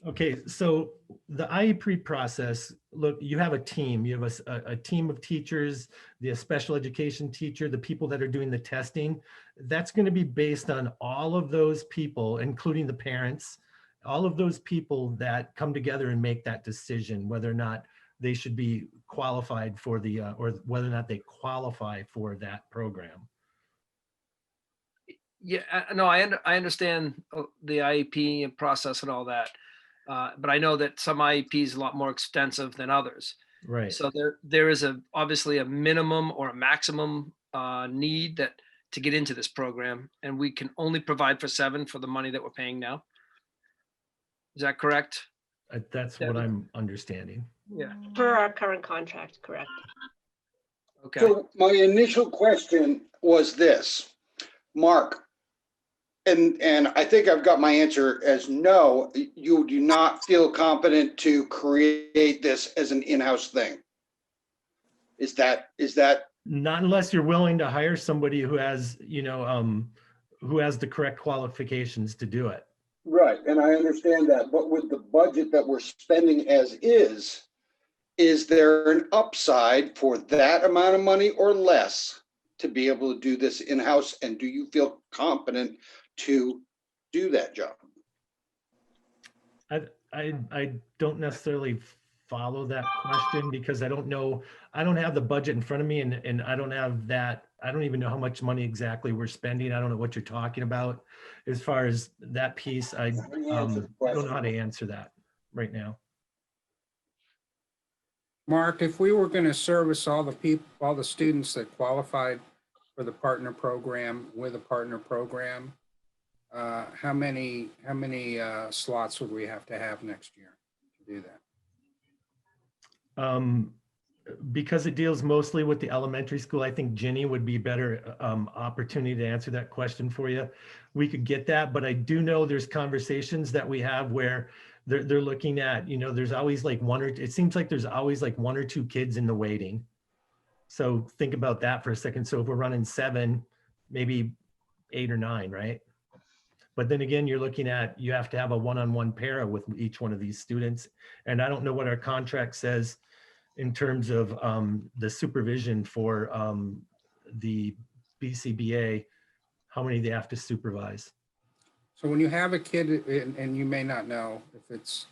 Okay, so the IEP process, look, you have a team. You have a team of teachers, the special education teacher, the people that are doing the testing. That's going to be based on all of those people, including the parents, all of those people that come together and make that decision, whether or not they should be qualified for the, or whether or not they qualify for that program. Yeah, no, I understand the IEP and process and all that. But I know that some IEP is a lot more extensive than others. Right. So there is obviously a minimum or a maximum need to get into this program, and we can only provide for 7 for the money that we're paying now. Is that correct? That's what I'm understanding. Yeah. Per our current contract, correct. Okay. So my initial question was this, Mark, and I think I've got my answer as no, you do not feel competent to create this as an in-house thing. Is that, Not unless you're willing to hire somebody who has, you know, who has the correct qualifications to do it. right, and I understand that, but with the budget that we're spending as is there an upside for that amount of money or less to be able to do this in-house? And do you feel competent to do that job? I don't necessarily follow that question, because I don't know, I don't have the budget in front of me, and I don't have that. I don't even know how much money exactly we're spending. I don't know what you're talking about. As far as that piece, I don't know how to answer that right now. Mark, if we were going to service all the students that qualified for the partner program with a partner program, how many slots would we have to have next year to do that? because it deals mostly with the elementary school, I think Ginny would be better opportunity to answer that question for you. We could get that, but I do know there's conversations that we have where they're looking at, you know, there's always like it seems like there's always like 1 or 2 kids in the waiting. So think about that for a second. So if we're running 7, maybe 8 or 9, right? But then again, you're looking at, you have to have a one-on-one para with each one of these students. And I don't know what our contract says in terms of the supervision for the BCBA, how many they have to supervise. So when you have a kid, and you may not know if it's,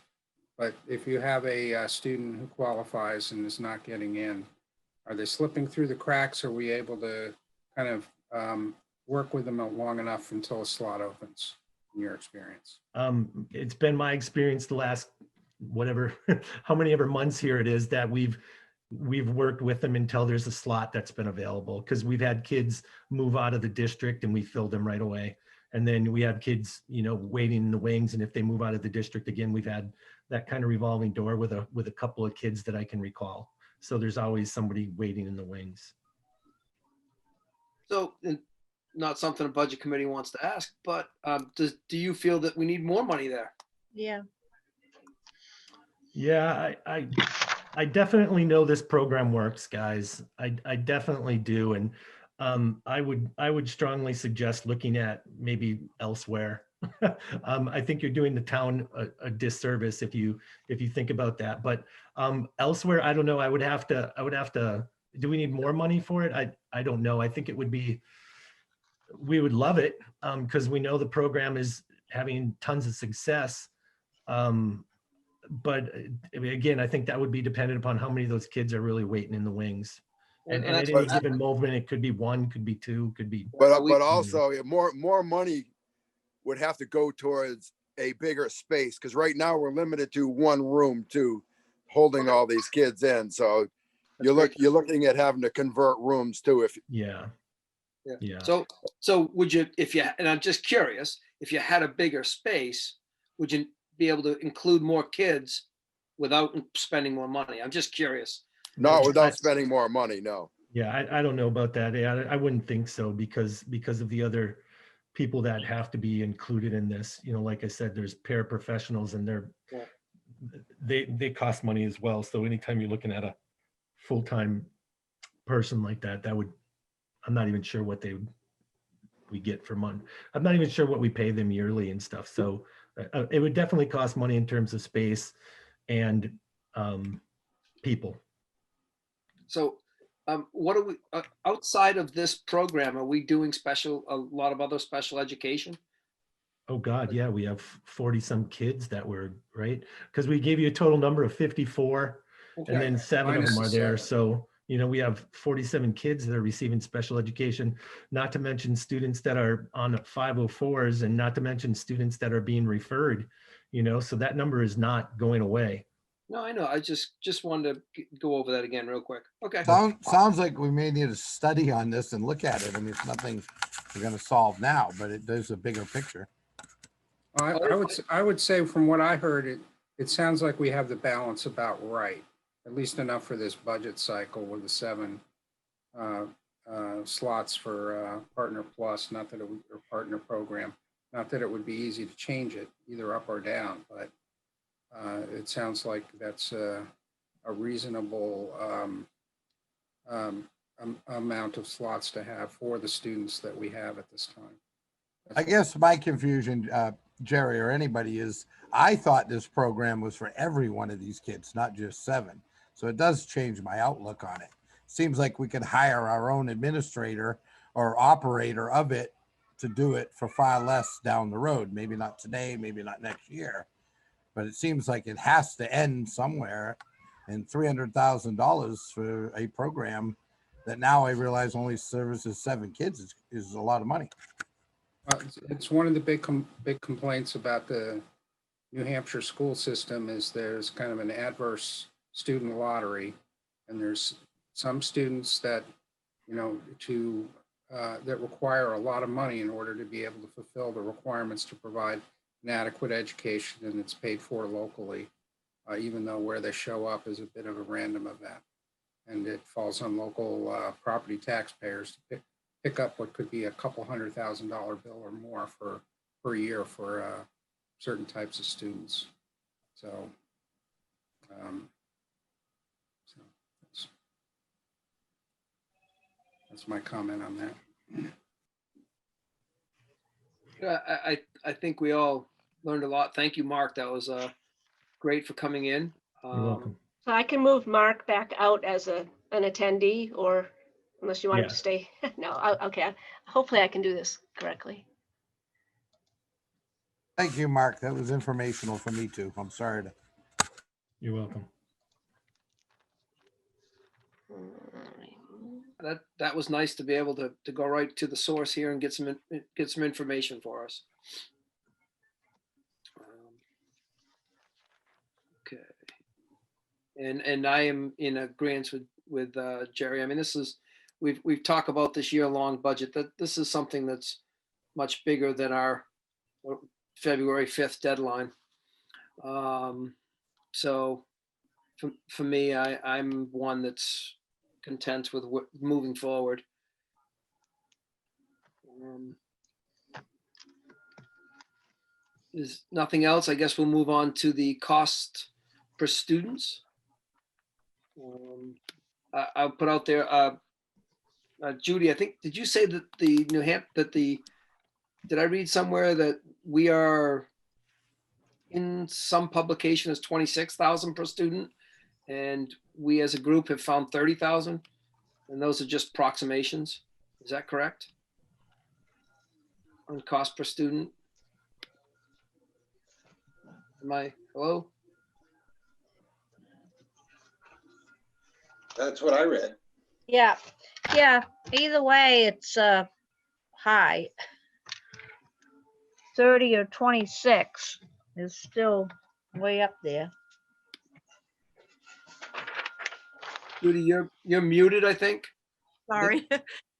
but if you have a student who qualifies and is not getting in, are they slipping through the cracks? Are we able to kind of work with them long enough until a slot opens, in your experience? It's been my experience the last, whatever, how many ever months here it is that we've worked with them until there's a slot that's been available. Because we've had kids move out of the district and we filled them right away. And then we have kids, you know, waiting in the wings. And if they move out of the district again, we've had that kind of revolving door with a couple of kids that I can recall. So there's always somebody waiting in the wings. So, and not something a budget committee wants to ask, but do you feel that we need more money there? Yeah. Yeah, I definitely know this program works, guys. I definitely do. And I would strongly suggest looking at maybe elsewhere. I think you're doing the town a disservice if you think about that. But elsewhere, I don't know. I would have to. Do we need more money for it? I don't know. I think it would be. We would love it because we know the program is having tons of success. But again, I think that would be dependent upon how many of those kids are really waiting in the wings. And at any given moment, it could be 1, could be 2, could be. But also more money would have to go towards a bigger space, because right now we're limited to 1 room to holding all these kids in. So you're looking at having to convert rooms too. Yeah. So would you, and I'm just curious, if you had a bigger space, would you be able to include more kids without spending more money? I'm just curious. Not without spending more money, no. Yeah, I don't know about that. Yeah, I wouldn't think so because of the other people that have to be included in this. You know, like I said, there's paraprofessionals and they cost money as well. So anytime you're looking at a full-time person like that, I'm not even sure what we get for month. I'm not even sure what we pay them yearly and stuff. So it would definitely cost money in terms of space and people. So what are we, outside of this program, are we doing a lot of other special education? Oh God, yeah, we have 40 some kids that were, right? Because we gave you a total number of 54 and then 7 of them are there. So, you know, we have 47 kids that are receiving special education, not to mention students that are on 504s and not to mention students that are being referred, you know, so that number is not going away. No, I know. I just wanted to go over that again real quick. Okay. Sounds like we may need a study on this and look at it. I mean, it's nothing we're going to solve now, but there's a bigger picture. I would say from what I heard, it sounds like we have the balance about right, at least enough for this budget cycle with the 7 slots for Partner Plus, not that it would, or Partner Program, not that it would be easy to change it either up or down, but it sounds like that's a reasonable amount of slots to have for the students that we have at this time. I guess my confusion, Jerry, or anybody, is I thought this program was for every one of these kids, not just 7. So it does change my outlook on it. Seems like we could hire our own administrator or operator of it to do it for far less down the road. Maybe not today, maybe not next year, but it seems like it has to end somewhere. And $300,000 for a program that now I realize only services 7 kids is a lot of money. It's one of the big complaints about the New Hampshire school system is there's kind of an adverse student lottery, and there's some students that, you know, that require a lot of money in order to be able to fulfill the requirements to provide an adequate education, and it's paid for locally, even though where they show up is a bit of a random event. And it falls on local property taxpayers to pick up what could be a couple $100,000 bill or more per year for certain types of students. So, that's my comment on that. I think we all learned a lot. Thank you, Mark. That was great for coming in. You're welcome. So I can move Mark back out as an attendee, or unless you want him to Yeah. stay. No, okay. Hopefully I can do this correctly. Thank you, Mark. That was informational for me too. I'm sorry to. You're welcome. That was nice to be able to go right to the source here and get some information for us. Okay. And I am in agreement with Jerry. I mean, this is, we've talked about this year-long budget, that this is something that's much bigger than our February 5th deadline. So for me, I'm one that's content with moving forward. There's nothing else. I guess we'll move on to the cost per students. I'll put out there, Judy, I think, did you say that the New Hampshire, did I read somewhere that we are in some publication as 26,000 per student, and we as a group have found 30,000, and those are just approximations? Is that correct? On cost per student? Hello? That's what I read. Yeah, either way, it's high. 30 or 26 is still way up there. Judy, you're muted, I think. Sorry.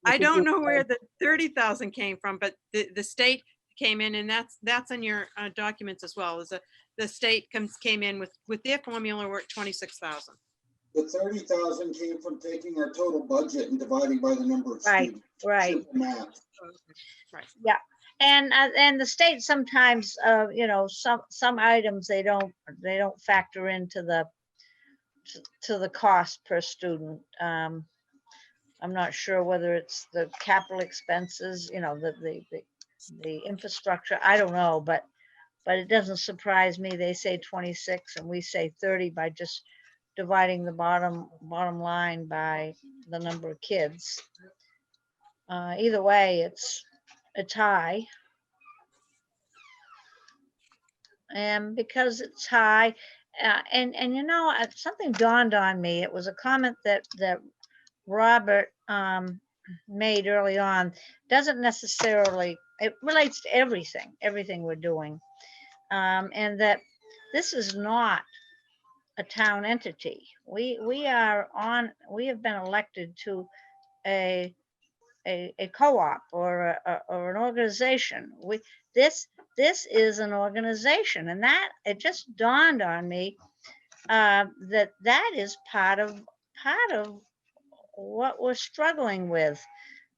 I don't know where the 30,000 came from, but the state came in, and that's in your documents as well. The state came in with their formula, we're at 26,000. The 30,000 came from taking our total budget and dividing by the number of Right, students. right. Simple math. Right. Yeah, and the state sometimes, some items they don't factor into the cost per student. I'm not sure whether it's the capital expenses, the infrastructure. I don't know, but it doesn't surprise me. They say 26 and we say 30 by just dividing the bottom line by the number of kids. Either way, it's high. And because it's high, and something dawned on me. It was a comment that Robert made early on. Doesn't necessarily, it relates to everything we're doing, and that this is not a town entity. We have been elected to a co-op or an organization. This is an organization, and that it just dawned on me that is part of what we're struggling with.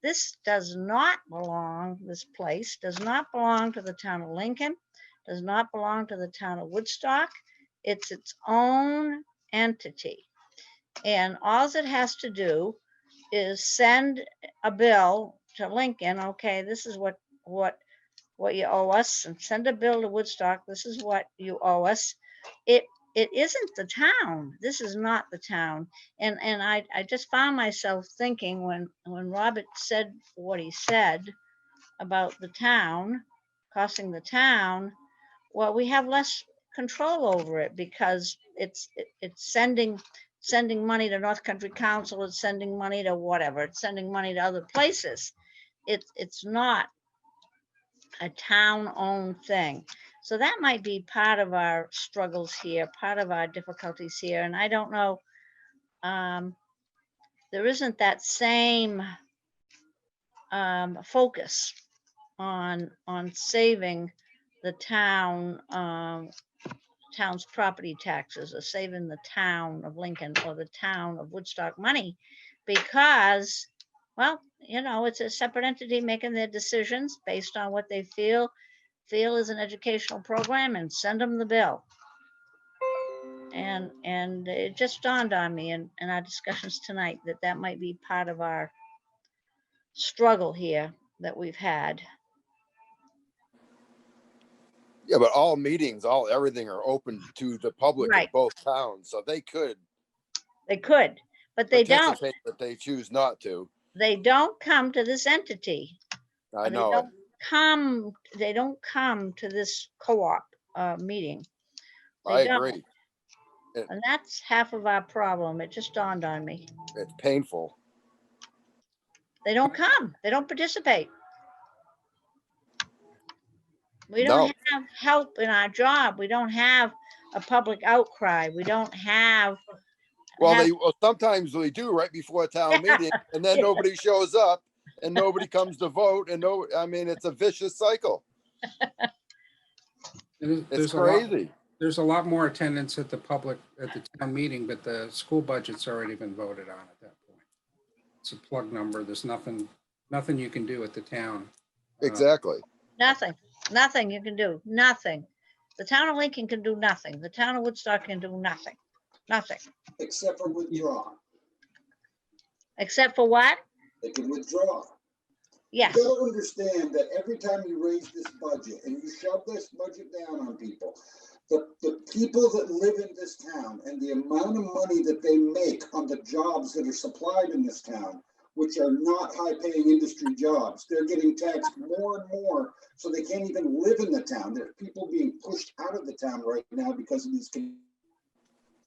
This does not belong. This place does not belong to the town of Lincoln. Does not belong to the town of Woodstock. It's its own entity, and all it has to do is send a bill to Lincoln. Okay, this is what you owe us, and send a bill to Woodstock. This is what you owe us. It isn't the town. This is not the town. And I just found myself thinking when Robert said what he said about the town, costing the town, well, we have less control over it because it's sending money to North Country Council, it's sending money to whatever, it's sending money to other places. It's not a town-owned thing. So that might be part of our struggles here, part of our difficulties here. And I don't know, there isn't that same focus on saving the town town's property taxes or saving the town of Lincoln or the town of Woodstock money because, well, you know, it's a separate entity making their decisions based on what they feel is an educational program, and send them the bill. And it just dawned on me in our discussions tonight that that might be part of our struggle here that we've had. Yeah, but all meetings, everything are open to the public in Right. both towns, so they could They could, but they don't. participate, but they choose not to. They don't come to this entity. I They know it. don't come to this co-op meeting. I They don't. agree. And that's half of our problem. It just dawned on me. It's painful. They don't come. They don't participate. We No. don't have help in our job. We don't have a public outcry. We don't have. Well, sometimes they do right before a town meeting, and then nobody shows up, and nobody comes to vote, and I mean, it's a vicious cycle. It's crazy. There's a lot more attendance at the town meeting, but the school budget's already been voted on at that point. It's a plug number. There's nothing you can do at the town. Exactly. Nothing you can do. Nothing. The town of Lincoln can do nothing. The town of Woodstock can do nothing. Nothing. Except for withdraw. Except for what? They can withdraw. Yes. You gotta understand that every time you raise this budget and you shove this budget down on people, the people that live in this town and the amount of money that they make on the jobs that are supplied in this town, which are not high-paying industry jobs, they're getting taxed more and more, so they can't even live in the town. There are people being pushed out of the town right now because of these.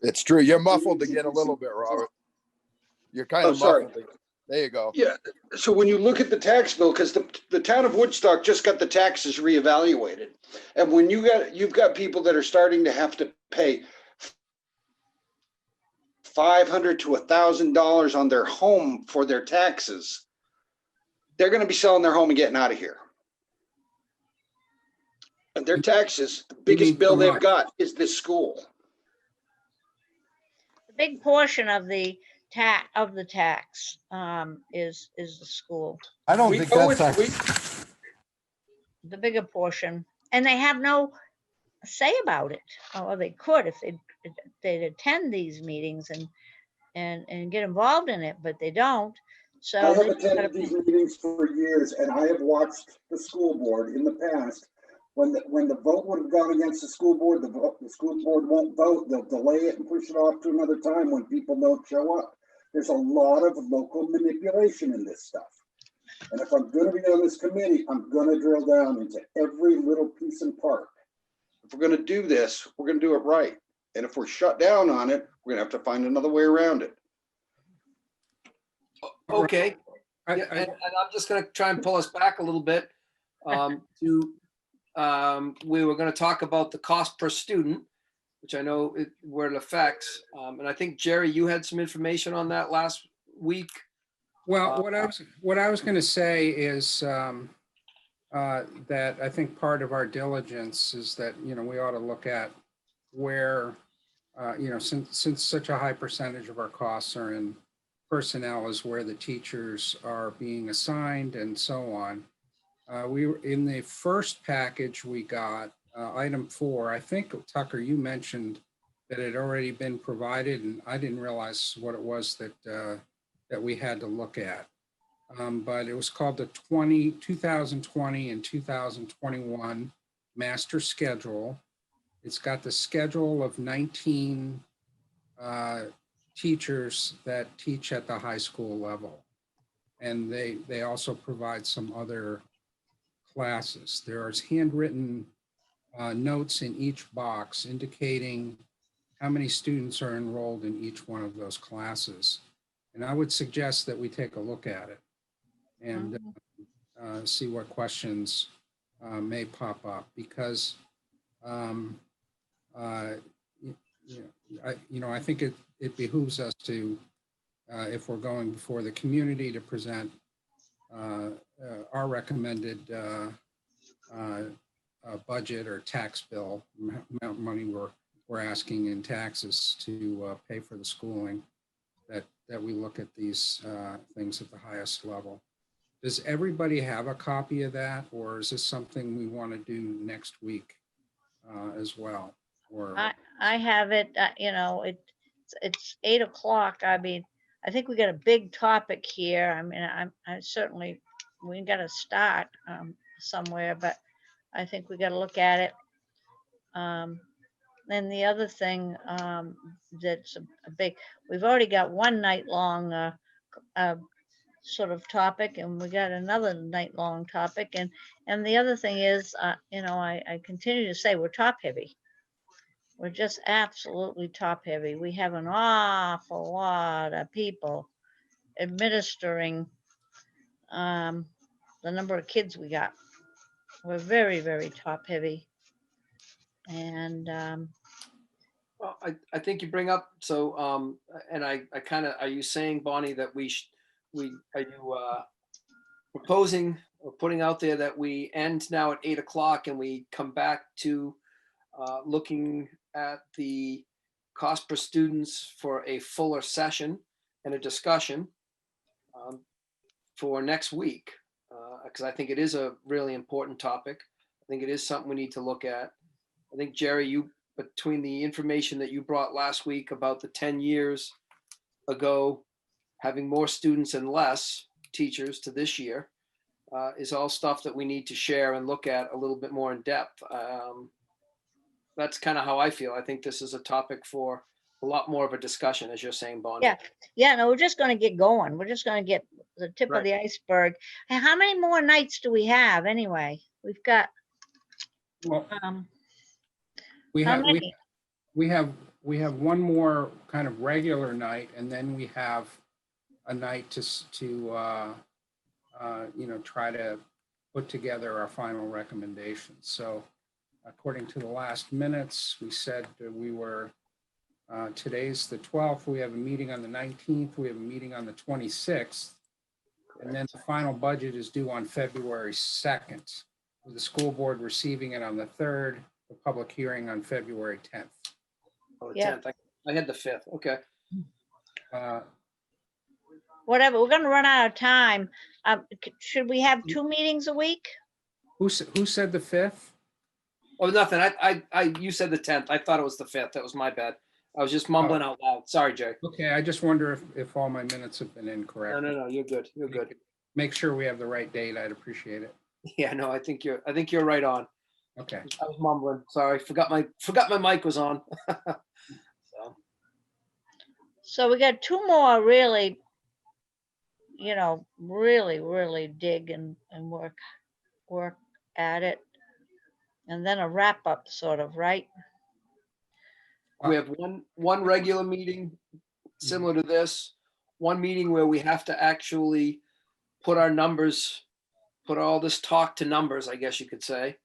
It's true. You're muffled again a little bit, Robert. You're kind of muffled. There you go. Yeah, so when you look at the tax bill, because the town of Woodstock just got the taxes reevaluated. And when you've got people that are starting to have to pay $500 to $1,000 on their home for their taxes, they're going to be selling their home and getting out of here. And their taxes, the biggest bill they've got is this school. The big portion of the tax is the school. I don't think that's the bigger portion, and they have no say about it. Or they could if they'd attend these meetings and get involved in it, but they don't. So I have attended these meetings for years, and I have watched the school board in the past. When the vote would have gone against the school board, the school board won't vote. They'll delay it and push it off to another time when people don't show up. There's a lot of local manipulation in this stuff. And if I'm going to be on this committee, I'm going to drill down into every little piece and part. If we're going to do this, we're going to do it right. And if we're shut down on it, we're going to have to find another way around it. Okay. And I'm just going to try and pull us back a little bit we were going to talk about the cost per student, which I know where it affects. And I think, Jerry, you had some information on that last week. Well, what I was going to say is that I think part of our diligence is that, you know, we ought to look at where, you know, since such a high percentage of our costs are in personnel is where the teachers are being assigned and so on. We were in the first package we got, item 4, I think, Tucker, you mentioned that it had already been provided, and I didn't realize what it was that we had to look at. But it was called the 2020 and 2021 master schedule. It's got the schedule of 19 teachers that teach at the high school level. And they also provide some other classes. There's handwritten notes in each box indicating how many students are enrolled in each one of those classes. And I would suggest that we take a look at it and see what questions may pop up, because I think it behooves us to, if we're going before the community, to present our recommended budget or tax bill, amount of money we're we're asking in taxes to pay for the schooling, that we look at these things at the highest level. Does everybody have a copy of that, or is this something we want to do next week as well? Or I have it, you know, it's 8 o'clock. I mean, I think we got a big topic here. I mean, I certainly, we got to start somewhere, but I think we got to look at it. Then the other thing that's a big, we've already got one night long sort of topic, and we got another night long topic. And the other thing is, you know, I continue to say we're top heavy. We're just absolutely top heavy. We have an awful lot of people administering the number of kids we got. We're very, very top heavy. And Well, I think you bring up, so, and I kind of, are you saying, Bonnie, that are you proposing or putting out there that we end now at 8 o'clock and we come back to looking at the cost per students for a fuller session and a discussion for next week? Because I think it is a really important topic. I think it is something we need to look at. I think, Jerry, you, between the information that you brought last week about the 10 years ago, having more students and less teachers to this year, is all stuff that we need to share and look at a little bit more in depth. That's kind of how I feel. I think this is a topic for a lot more of a discussion, as you're saying, Bonnie. yeah, no, we're just going to get going. We're just going to get the tip Right. of the iceberg. And how many more nights do we have anyway? We've got, well, how many? we have one more kind of regular night, and then we have a night to you know, try to put together our final recommendations. So according to the last minutes, we said that we were, today's the 12th, we have a meeting on the 19th, we have a meeting on the 26th, and then the final budget is due on February 2nd, with the school board receiving it on the 3rd, the public hearing on February 10th. Oh, the Yeah. 10th. I had the 5th. Okay. Whatever, we're going to run out of time. Should we have 2 meetings a week? Who said the 5th? Oh, nothing. You said the 10th. I thought it was the 5th. That was my bad. I was just mumbling out loud. Sorry, Jay. Okay, I just wonder if all my minutes have been incorrect. No, you're good. You're good. Make sure we have the right date. I'd appreciate it. Yeah, no, I think you're right on. Okay. I was mumbling. Sorry. Forgot my mic was on. So we got 2 more really, you know, really dig and work at it. And then a wrap up sort of, right? We have one regular meeting similar to this, one meeting where we have to actually put our numbers, put all this talk to numbers, I guess you could say.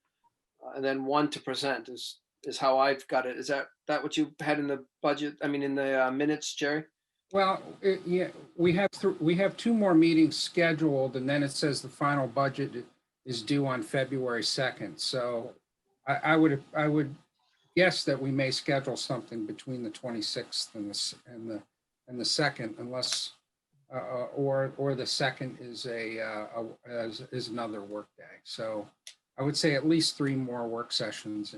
And then one to present is how I've got it. Is that what you had in the budget? I mean, in the minutes, Jerry? Well, yeah, we have 2 more meetings scheduled, and then it says the final budget is due on February 2nd. So I would guess that we may schedule something between the 26th and the 2nd, unless or the 2nd is another work day. So I would say at least 3 more work sessions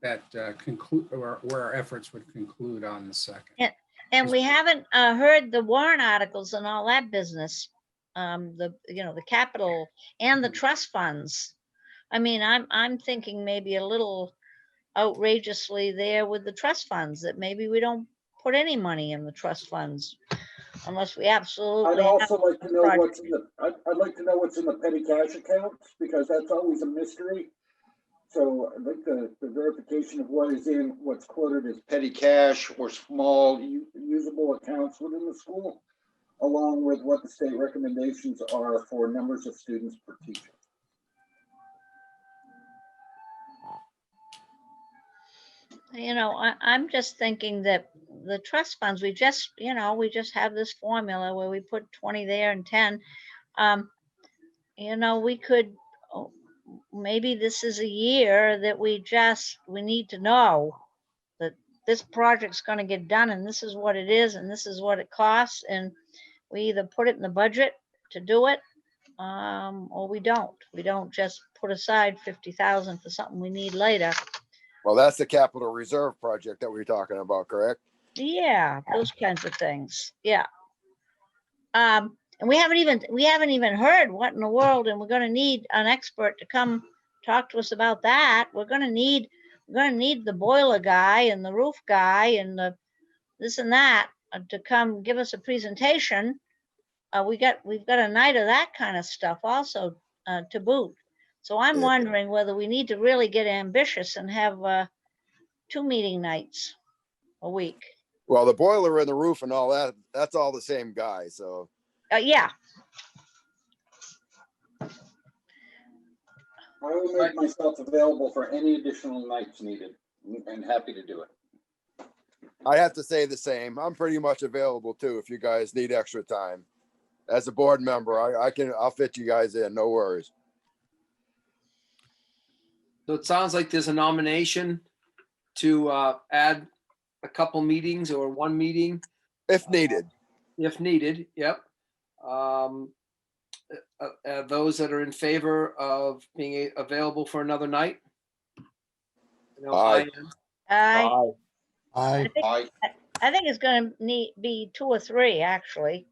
that conclude, or where our efforts would conclude on the 2nd. Yeah. And we haven't heard the warrant articles and all that business, the capital and the trust funds. I mean, I'm thinking maybe a little outrageously there with the trust funds, that maybe we don't put any money in the trust funds unless we absolutely. I'd also like to know what's in the, I'd like to know what's in the petty cash accounts, because that's always a mystery. So I'd like the verification of what is in what's quoted as petty cash or small usable accounts within the school, along with what the state recommendations are for numbers of students per teacher. You know, I'm just thinking that the trust funds, we just have this formula where we put 20 there and 10. We could, maybe this is a year that we need to know this project's gonna get done and this is what it is and this is what it costs, and we either put it in the budget to do it, or we don't. We don't just put aside 50,000 for something we need later. Well, that's the capital reserve project that we're talking about, correct? Yeah, those kinds of things. Yeah. And we haven't even heard what in the world, and we're gonna need an expert to come talk to us about that. We're gonna need the boiler guy and the roof guy and the this and that to come give us a presentation. We've got a night of that kind of stuff also to boot. So I'm Yeah. wondering whether we need to really get ambitious and have 2 meeting nights a week. Well, the boiler and the roof and all that, that's all the same guy, so. Yeah, I will make myself available for any additional nights needed and happy to do it. I have to say the same. I'm pretty much available too, if you guys need extra time. As a board member, I'll fit you guys in, no worries. So it sounds like there's a nomination to add a couple meetings or one meeting If needed. if needed. Yep. Those that are in favor of being available for another night? I know I Aye. am. I I think it's gonna be 2 or 3 actually.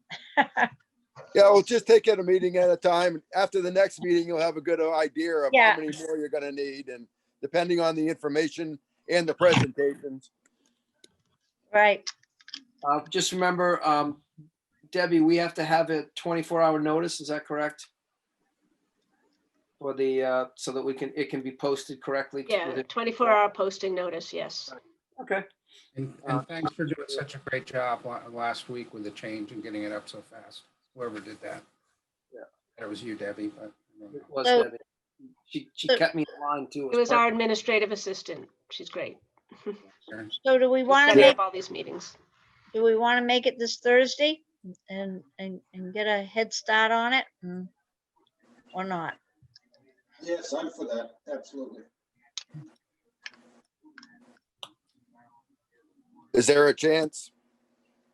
Yeah, we'll just take it a meeting at a time. After the next meeting, you'll have a good idea of Yeah. how many more you're gonna need, and depending on the information and the presentations. Right. Just remember, Debbie, we have to have a 24-hour notice. Is that correct? For the, so that it can be posted correctly. Yeah, within- 24-hour posting notice, yes. Okay. And thanks for doing such a great job last week with the change and getting it up so fast. Whoever did that. Yeah. That was you, Debbie, but. It was So- Debbie. She kept me in line too. It was our administrative assistant. She's great. So do we want to Setting make up all these meetings. it this Thursday and get a head start on it, or not? Yes, I'm for that, absolutely. Is there a chance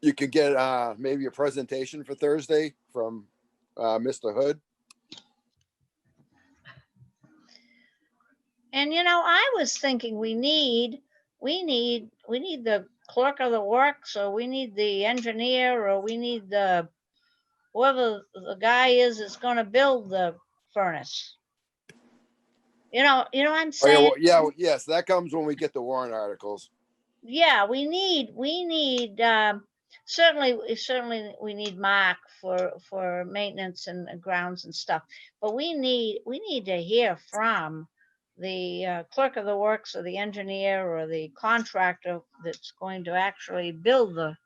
you could get maybe a presentation for Thursday from Mr. Hood? And I was thinking we need the clerk of the works, or we need the engineer, or we need the whoever the guy is that's going to build the furnace. You know what I'm Oh, saying? yes, that comes when we get the warrant articles. Yeah, we need certainly we need Mark for maintenance and grounds and stuff, but we need to hear from the clerk of the works or the engineer or the contractor that's going to actually build the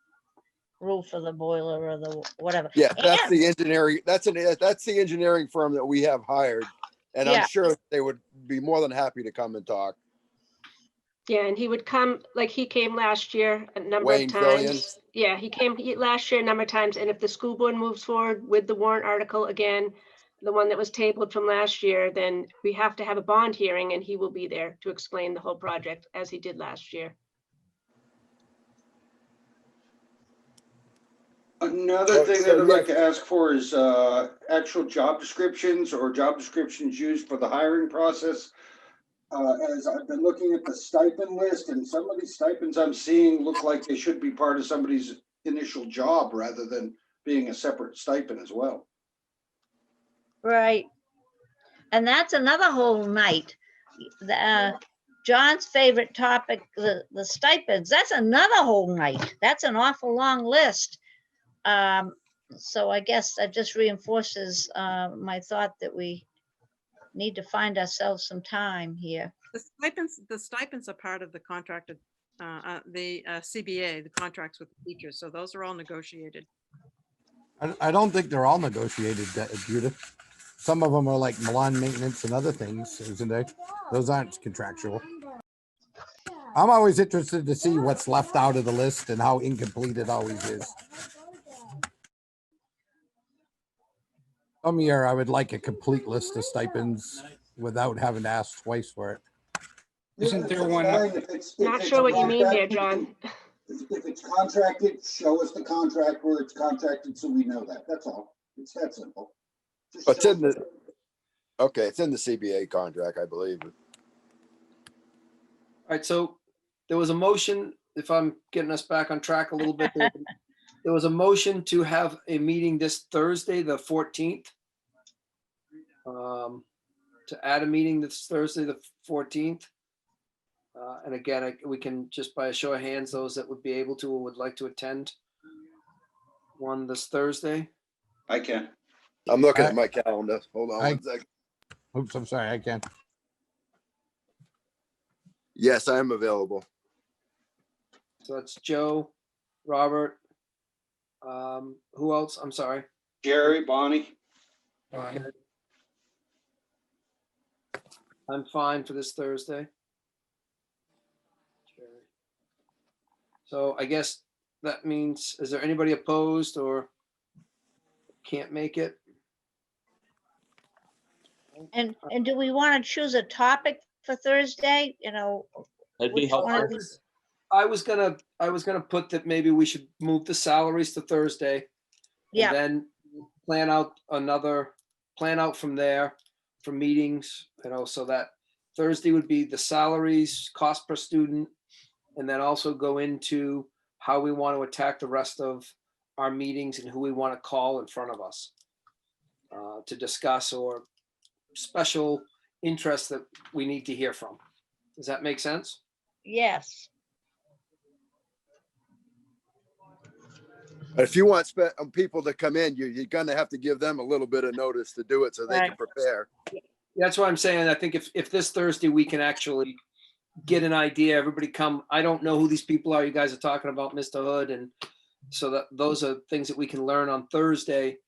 roof of the boiler or the whatever. Yeah, that's And- the engineering, that's the engineering firm that we have hired. And Yeah. I'm sure they would be more than happy to come and talk. Yeah, and he would come, like he came last year a number Wayne of times. Fillion. Yeah, he came last year a number of times, and if the school board moves forward with the warrant article again, the one that was tabled from last year, then we have to have a bond hearing, and he will be there to explain the whole project as he did last year. Another thing So, that I'd yeah. like to ask for is actual job descriptions or job descriptions used for the hiring process. As I've been looking at the stipend list, and some of these stipends I'm seeing look like they should be part of somebody's initial job rather than being a separate stipend as well. Right. And that's another whole night. John's favorite topic, the stipends, that's another whole night. That's an awful long list. So I guess that just reinforces my thought that we need to find ourselves some time here. The stipends are part of the contracted, the CBA, the contracts with the teachers. So those are all negotiated. I don't think they're all negotiated, Judith. Some of them are like Milan maintenance and other things, isn't there? Those aren't contractual. I'm always interested to see what's left out of the list and how incomplete it always is. Some year I would like a complete list of stipends without having to ask twice for it. Isn't there That's one? fine if it's- if Not it's sure what you mean there, contracted. John. If it's contracted, show us the contract where it's contracted so we know that. That's all. It's that simple. Just But it's show in the- us. Okay, it's in the CBA contract, I believe. All right, so there was a motion, if I'm getting us back on track a little bit, there was a motion to have a meeting this Thursday, the 14th. To add a meeting this Thursday, the 14th. And again, we can just by a show of hands, those that would be able to or would like to attend one this Thursday. I can. I'm looking at my calendar. Hold on I- one second. Oops, I'm sorry, I can't. Yes, I am available. So that's Joe, Robert. Who else? I'm sorry. Jerry, Bonnie, Fine. I'm fine for this Thursday. So I guess that means, is there anybody opposed or can't make it? And do we want to choose a topic for Thursday? That'd be Which one helpful. of these- I was gonna put that maybe we should move the salaries to Thursday. Yeah. And then plan out from there for meetings, so that Thursday would be the salaries, cost per student, and then also go into how we want to attack the rest of our meetings and who we want to call in front of us to discuss or special interests that we need to hear from. Does that make sense? Yes. If you want people to come in, you're gonna have to give them a little bit of notice to do it so they can Right. prepare. That's what I'm saying. I think if this Thursday we can actually get an idea, everybody come. I don't know who these people are you guys are talking about, Mr. Hood, and so that those are things that we can learn on Thursday,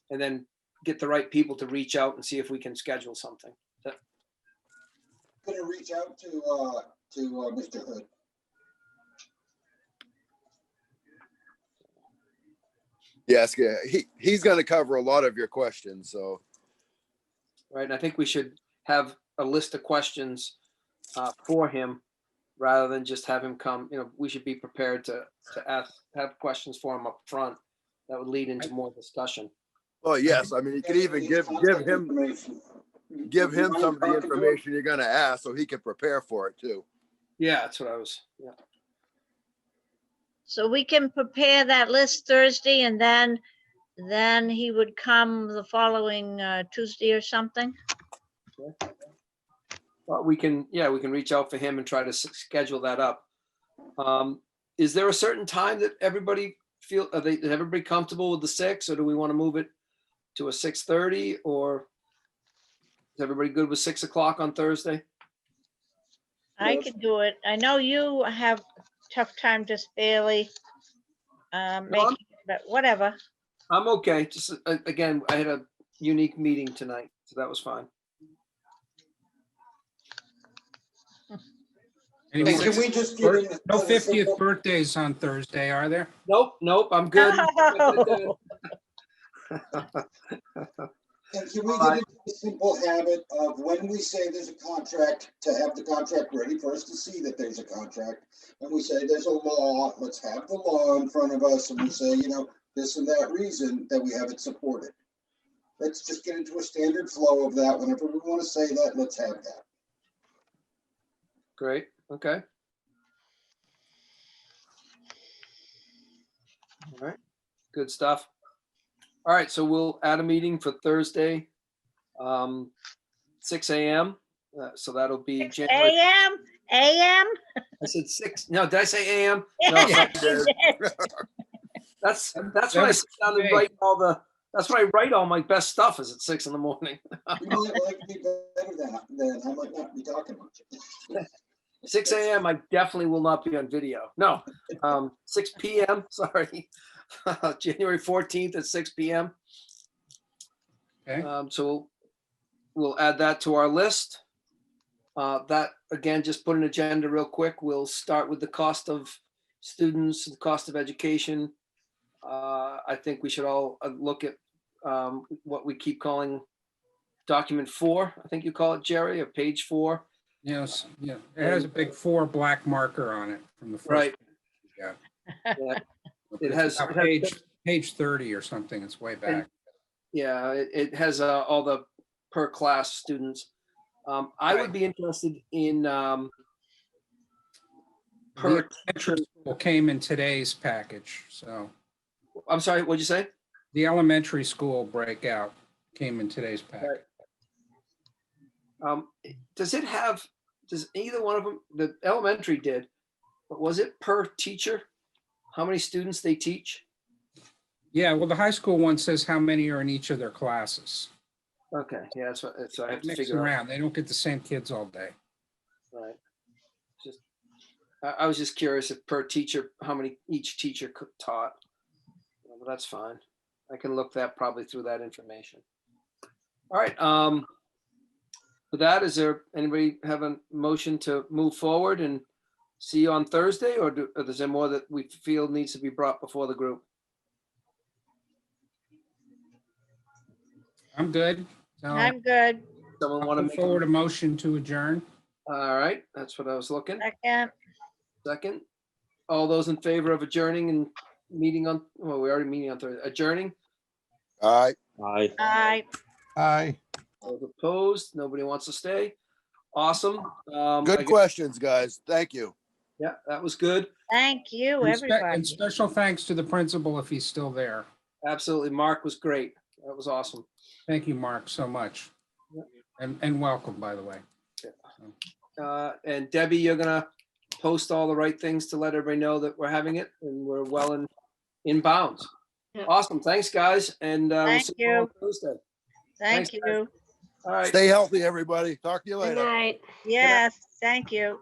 and then get the right people to reach out and see if we can schedule something. Gonna reach out to Mr. Hood. Yes, yeah, he's gonna cover a lot of your questions, so. Right, and I think we should have a list of questions for him rather than just have him come. We should be prepared to have questions for him up front that would lead into more discussion. Well, yes, I mean, you could even give him some of the information you're gonna ask so he can prepare for it too. Yeah, that's what I was. Yeah. So we can prepare that list Thursday and then he would come the following Tuesday or something. But we can reach out for him and try to schedule that up. Is there a certain time that everybody is everybody comfortable with the 6, or do we want to move it to a 6:30, or is everybody good with 6 o'clock on Thursday? I could do it. I know you have a tough time just barely making, but whatever. I'm okay. Just again, I had a unique meeting tonight, so that was fine. Any Hey, more- can we just get in? No 50th birthdays on Thursday, are there? Nope, I'm good. And can we get into the simple habit of when we say there's a contract, to have the contract ready for us to see that there's a contract? And we say there's a law, let's have the law in front of us, and we say, this and that reason that we have it supported. Let's just get into a standard flow of that. Whenever we want to say that, let's have that. Great, okay. All right, good stuff. All right, so we'll add a meeting for Thursday, 6 a.m. So that'll be 6 January. a.m. a.m. I said 6. No, did I say a.m.? No, Yes, you did. that's what I sit down and write that's what I write all my best stuff is at 6 in the morning. You might like me better than I might not be talking much. 6 a.m. I definitely will not be on video. No, 6 p.m. Sorry, January 14th at 6 p.m. Okay. So we'll add that to our list. That again, just put an agenda real quick. We'll start with the cost of students, the cost of education. I think we should all look at what we keep calling document 4. I think you call it, Jerry, or page 4. You know, it has a big 4 black marker on it from the first. Right. Yeah. Yeah. It has- has page 30 or something. It's way back. Yeah, it has all the per class students. I would Right. be interested in The per. elementary school came in today's package, so I'm sorry, what'd you say? the elementary school breakout came in today's package. Does either one of them, the elementary did, but was it per teacher? How many students they teach? Yeah, well, the high school one says how many are in each of their classes. Okay, yeah, that's what I have to Mix figure out. around. They don't get the same kids all day. Right. Just, I was just curious if per teacher, how many each teacher taught. Well, that's fine. I can look that probably through that information. All right. With that, is there anybody have a motion to move forward and see you on Thursday, or is there more that we feel needs to be brought before the group? I'm good. So I'm good. Someone want to I'll make forward a motion to adjourn. All right, that's what I was looking. Second. Second. All those in favor of adjourning and meeting on, well, we're already meeting on Thursday. Adjourning. All right. Aye. Aye. Aye. Those opposed. Nobody wants to stay. Awesome. I Good guess- questions, guys. Thank you. Yeah, that was good. Thank you, And everybody. special thanks to the principal if he's still there. Absolutely. Mark was great. That was awesome. Thank you, Mark, so much. And welcome, by the way. And Debbie, you're gonna post all the right things to let everybody know that we're having it and we're well in bounds. Yeah. Awesome. Thanks, guys. And we'll Thank see you on you. Thursday. Thank thanks, guys. you. All right. Stay healthy, everybody. Talk to you Good later. night. Yes, thank you.